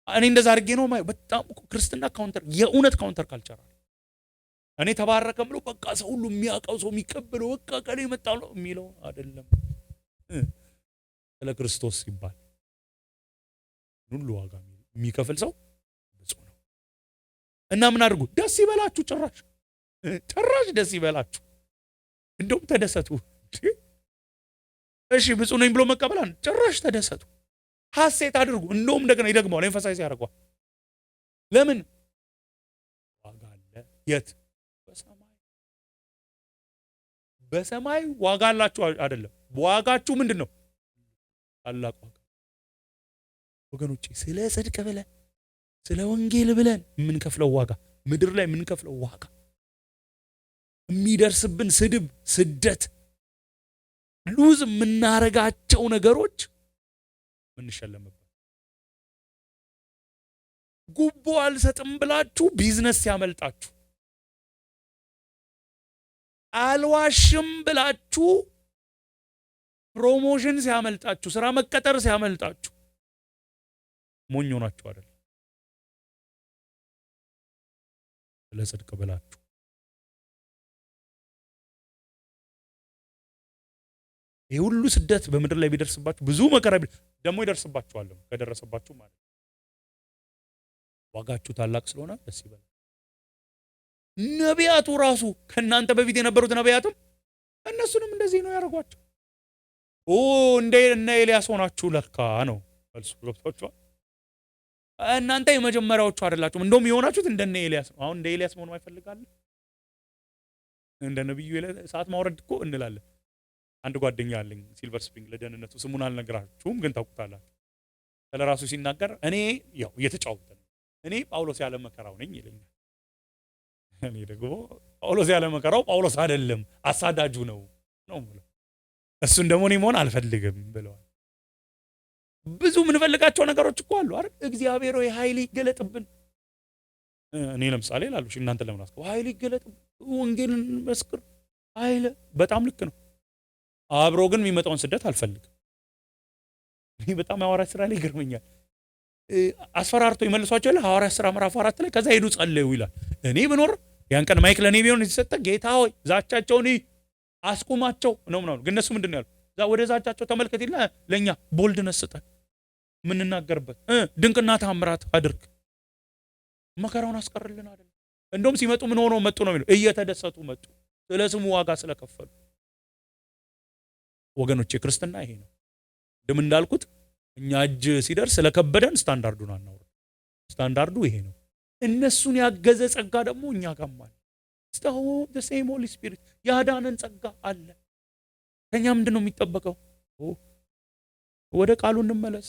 [SPEAKER 1] እኔ እንደዛ አድርጌ ነው ማለት በጣም ክርስትና ካውንተር የእውነት ካውንተር ካልቸር እኔ ተባረከ ብሎ በቃ ሰው ሁሉ የሚያውቀው ሰው የሚቀበለው በቃ ከኔ መጣው ነው የሚለው አይደለም። ስለ ክርስቶስ ሲባል ሁሉ ዋጋ የሚከፍል ሰው ብፁዕ ነው። እና ምን አድርጉ? ደስ ይበላችሁ። ጭራሽ ደስ ይበላችሁ፣ እንደውም ተደሰቱ። እሺ ብፁዕ ነኝ ብሎ መቀበላን ጭራሽ ተደሰቱ፣ ሐሴት አድርጉ። እንደውም እንደገና ይደግመዋል፣ ኤምፋሳይዝ ያደርገዋል። ለምን? ዋጋ አለ። የት? በሰማይ ዋጋ አላችሁ አይደለም። ዋጋችሁ ምንድን ነው? ታላቅ ዋጋ። ወገኖቼ ስለ ጽድቅ ብለን ስለ ወንጌል ብለን የምንከፍለው ዋጋ፣ ምድር ላይ የምንከፍለው ዋጋ፣ የሚደርስብን ስድብ፣ ስደት፣ ሉዝ የምናረጋቸው ነገሮች ምንሸለምበት። ጉቦ አልሰጥም ብላችሁ ቢዝነስ ሲያመልጣችሁ፣ አልዋሽም ብላችሁ ፕሮሞሽን ሲያመልጣችሁ፣ ስራ መቀጠር ሲያመልጣችሁ ሞኝ ሆናችሁ አይደል? ለጽድቅ ብላችሁ ይህ ሁሉ ስደት በምድር ላይ ቢደርስባችሁ ብዙ መከራ ደግሞ ይደርስባችኋል። ከደረሰባችሁ ማለት ዋጋችሁ ታላቅ ስለሆነ ደስ ይበላል። ነቢያቱ ራሱ ከእናንተ በፊት የነበሩት ነቢያትም እነሱንም እንደዚህ ነው ያደረጓቸው። እንደ እነ ኤልያስ ሆናችሁ ለካ ነው መልሱ። ገብቷችኋል? እናንተ የመጀመሪያዎቹ አይደላችሁም። እንደውም የሆናችሁት እንደነ ኤልያስ ነው። አሁን እንደ ኤልያስ መሆን አይፈልጋል። እንደ ነብዩ እሳት ማውረድ እኮ እንላለን። አንድ ጓደኛ አለኝ ሲልቨር ስፕሪንግ፣ ለደህንነቱ ስሙን አልነግራችሁም ግን ታውቁታላችሁ። ስለራሱ ሲናገር እኔ ያው እየተጫወተ ነው፣ እኔ ጳውሎስ ያለ መከራው ነኝ ይለኛል። እኔ ደግሞ ጳውሎስ ያለ መከራው ጳውሎስ አይደለም አሳዳጁ ነው ብለው እሱን ደግሞ እኔ መሆን አልፈልግም ብለዋል። ብዙ የምንፈልጋቸው ነገሮች እኮ አሉ አይደል? እግዚአብሔር ሆይ ኃይል ይገለጥብን። እኔ ለምሳሌ ላሉሽ እናንተ ለምን አስቀው ኃይል ይገለጥብን፣ ወንጌልን መስክር፣ ኃይል በጣም ልክ ነው። አብሮ ግን የሚመጣውን ስደት አልፈልግም። እኔ በጣም ሐዋርያት ሥራ ላይ ይገርመኛል። አስፈራርቶ ይመልሷቸው ይላል ሐዋርያት ሥራ ምዕራፍ 4 ላይ። ከዛ ሄዱ ጸለዩ ይላል። እኔ ብኖር ያን ቀን ማይክ ለኔ ቢሆን የተሰጠ ጌታ ሆይ ዛቻቸውን አስቁማቸው ነው ምናምን። ግን እነሱ ምንድነው ያሉት? ወደ ዛቻቸው ተመልከት ይልና ለኛ ቦልድነስ ስጠን፣ ምንናገርበት ድንቅና ታምራት አድርግ፣ መከራውን አስቀርልን አይደል? እንደውም ሲመጡ ምን ሆነው መጡ ነው የሚለው፣ እየተደሰቱ መጡ፣ ስለ ስሙ ዋጋ ስለከፈሉ። ወገኖቼ ክርስትና ይሄ ነው። እንደም እንዳልኩት እኛ እጅ ሲደርስ ስለከበደን ስታንዳርዱን አናውርድ። ስታንዳርዱ ይሄ ነው። እነሱን ያገዘ ጸጋ ደግሞ እኛ ጋርም አለ። ስታው the same Holy Spirit ያዳነን ጸጋ አለ። ከኛ ምንድነው የሚጠበቀው? ወደ ቃሉ እንመለስ፣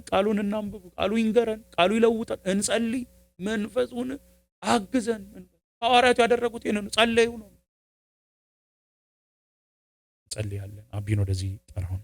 [SPEAKER 1] ቃሉን እናንብብ፣ ቃሉ ይንገረን፣ ቃሉ ይለውጠን፣ እንጸልይ፣ መንፈሱን አግዘን። ሐዋርያቱ ያደረጉት ይሄን ጸለዩ ነው። ጸልያለን። አቢን ወደዚህ ጠራውን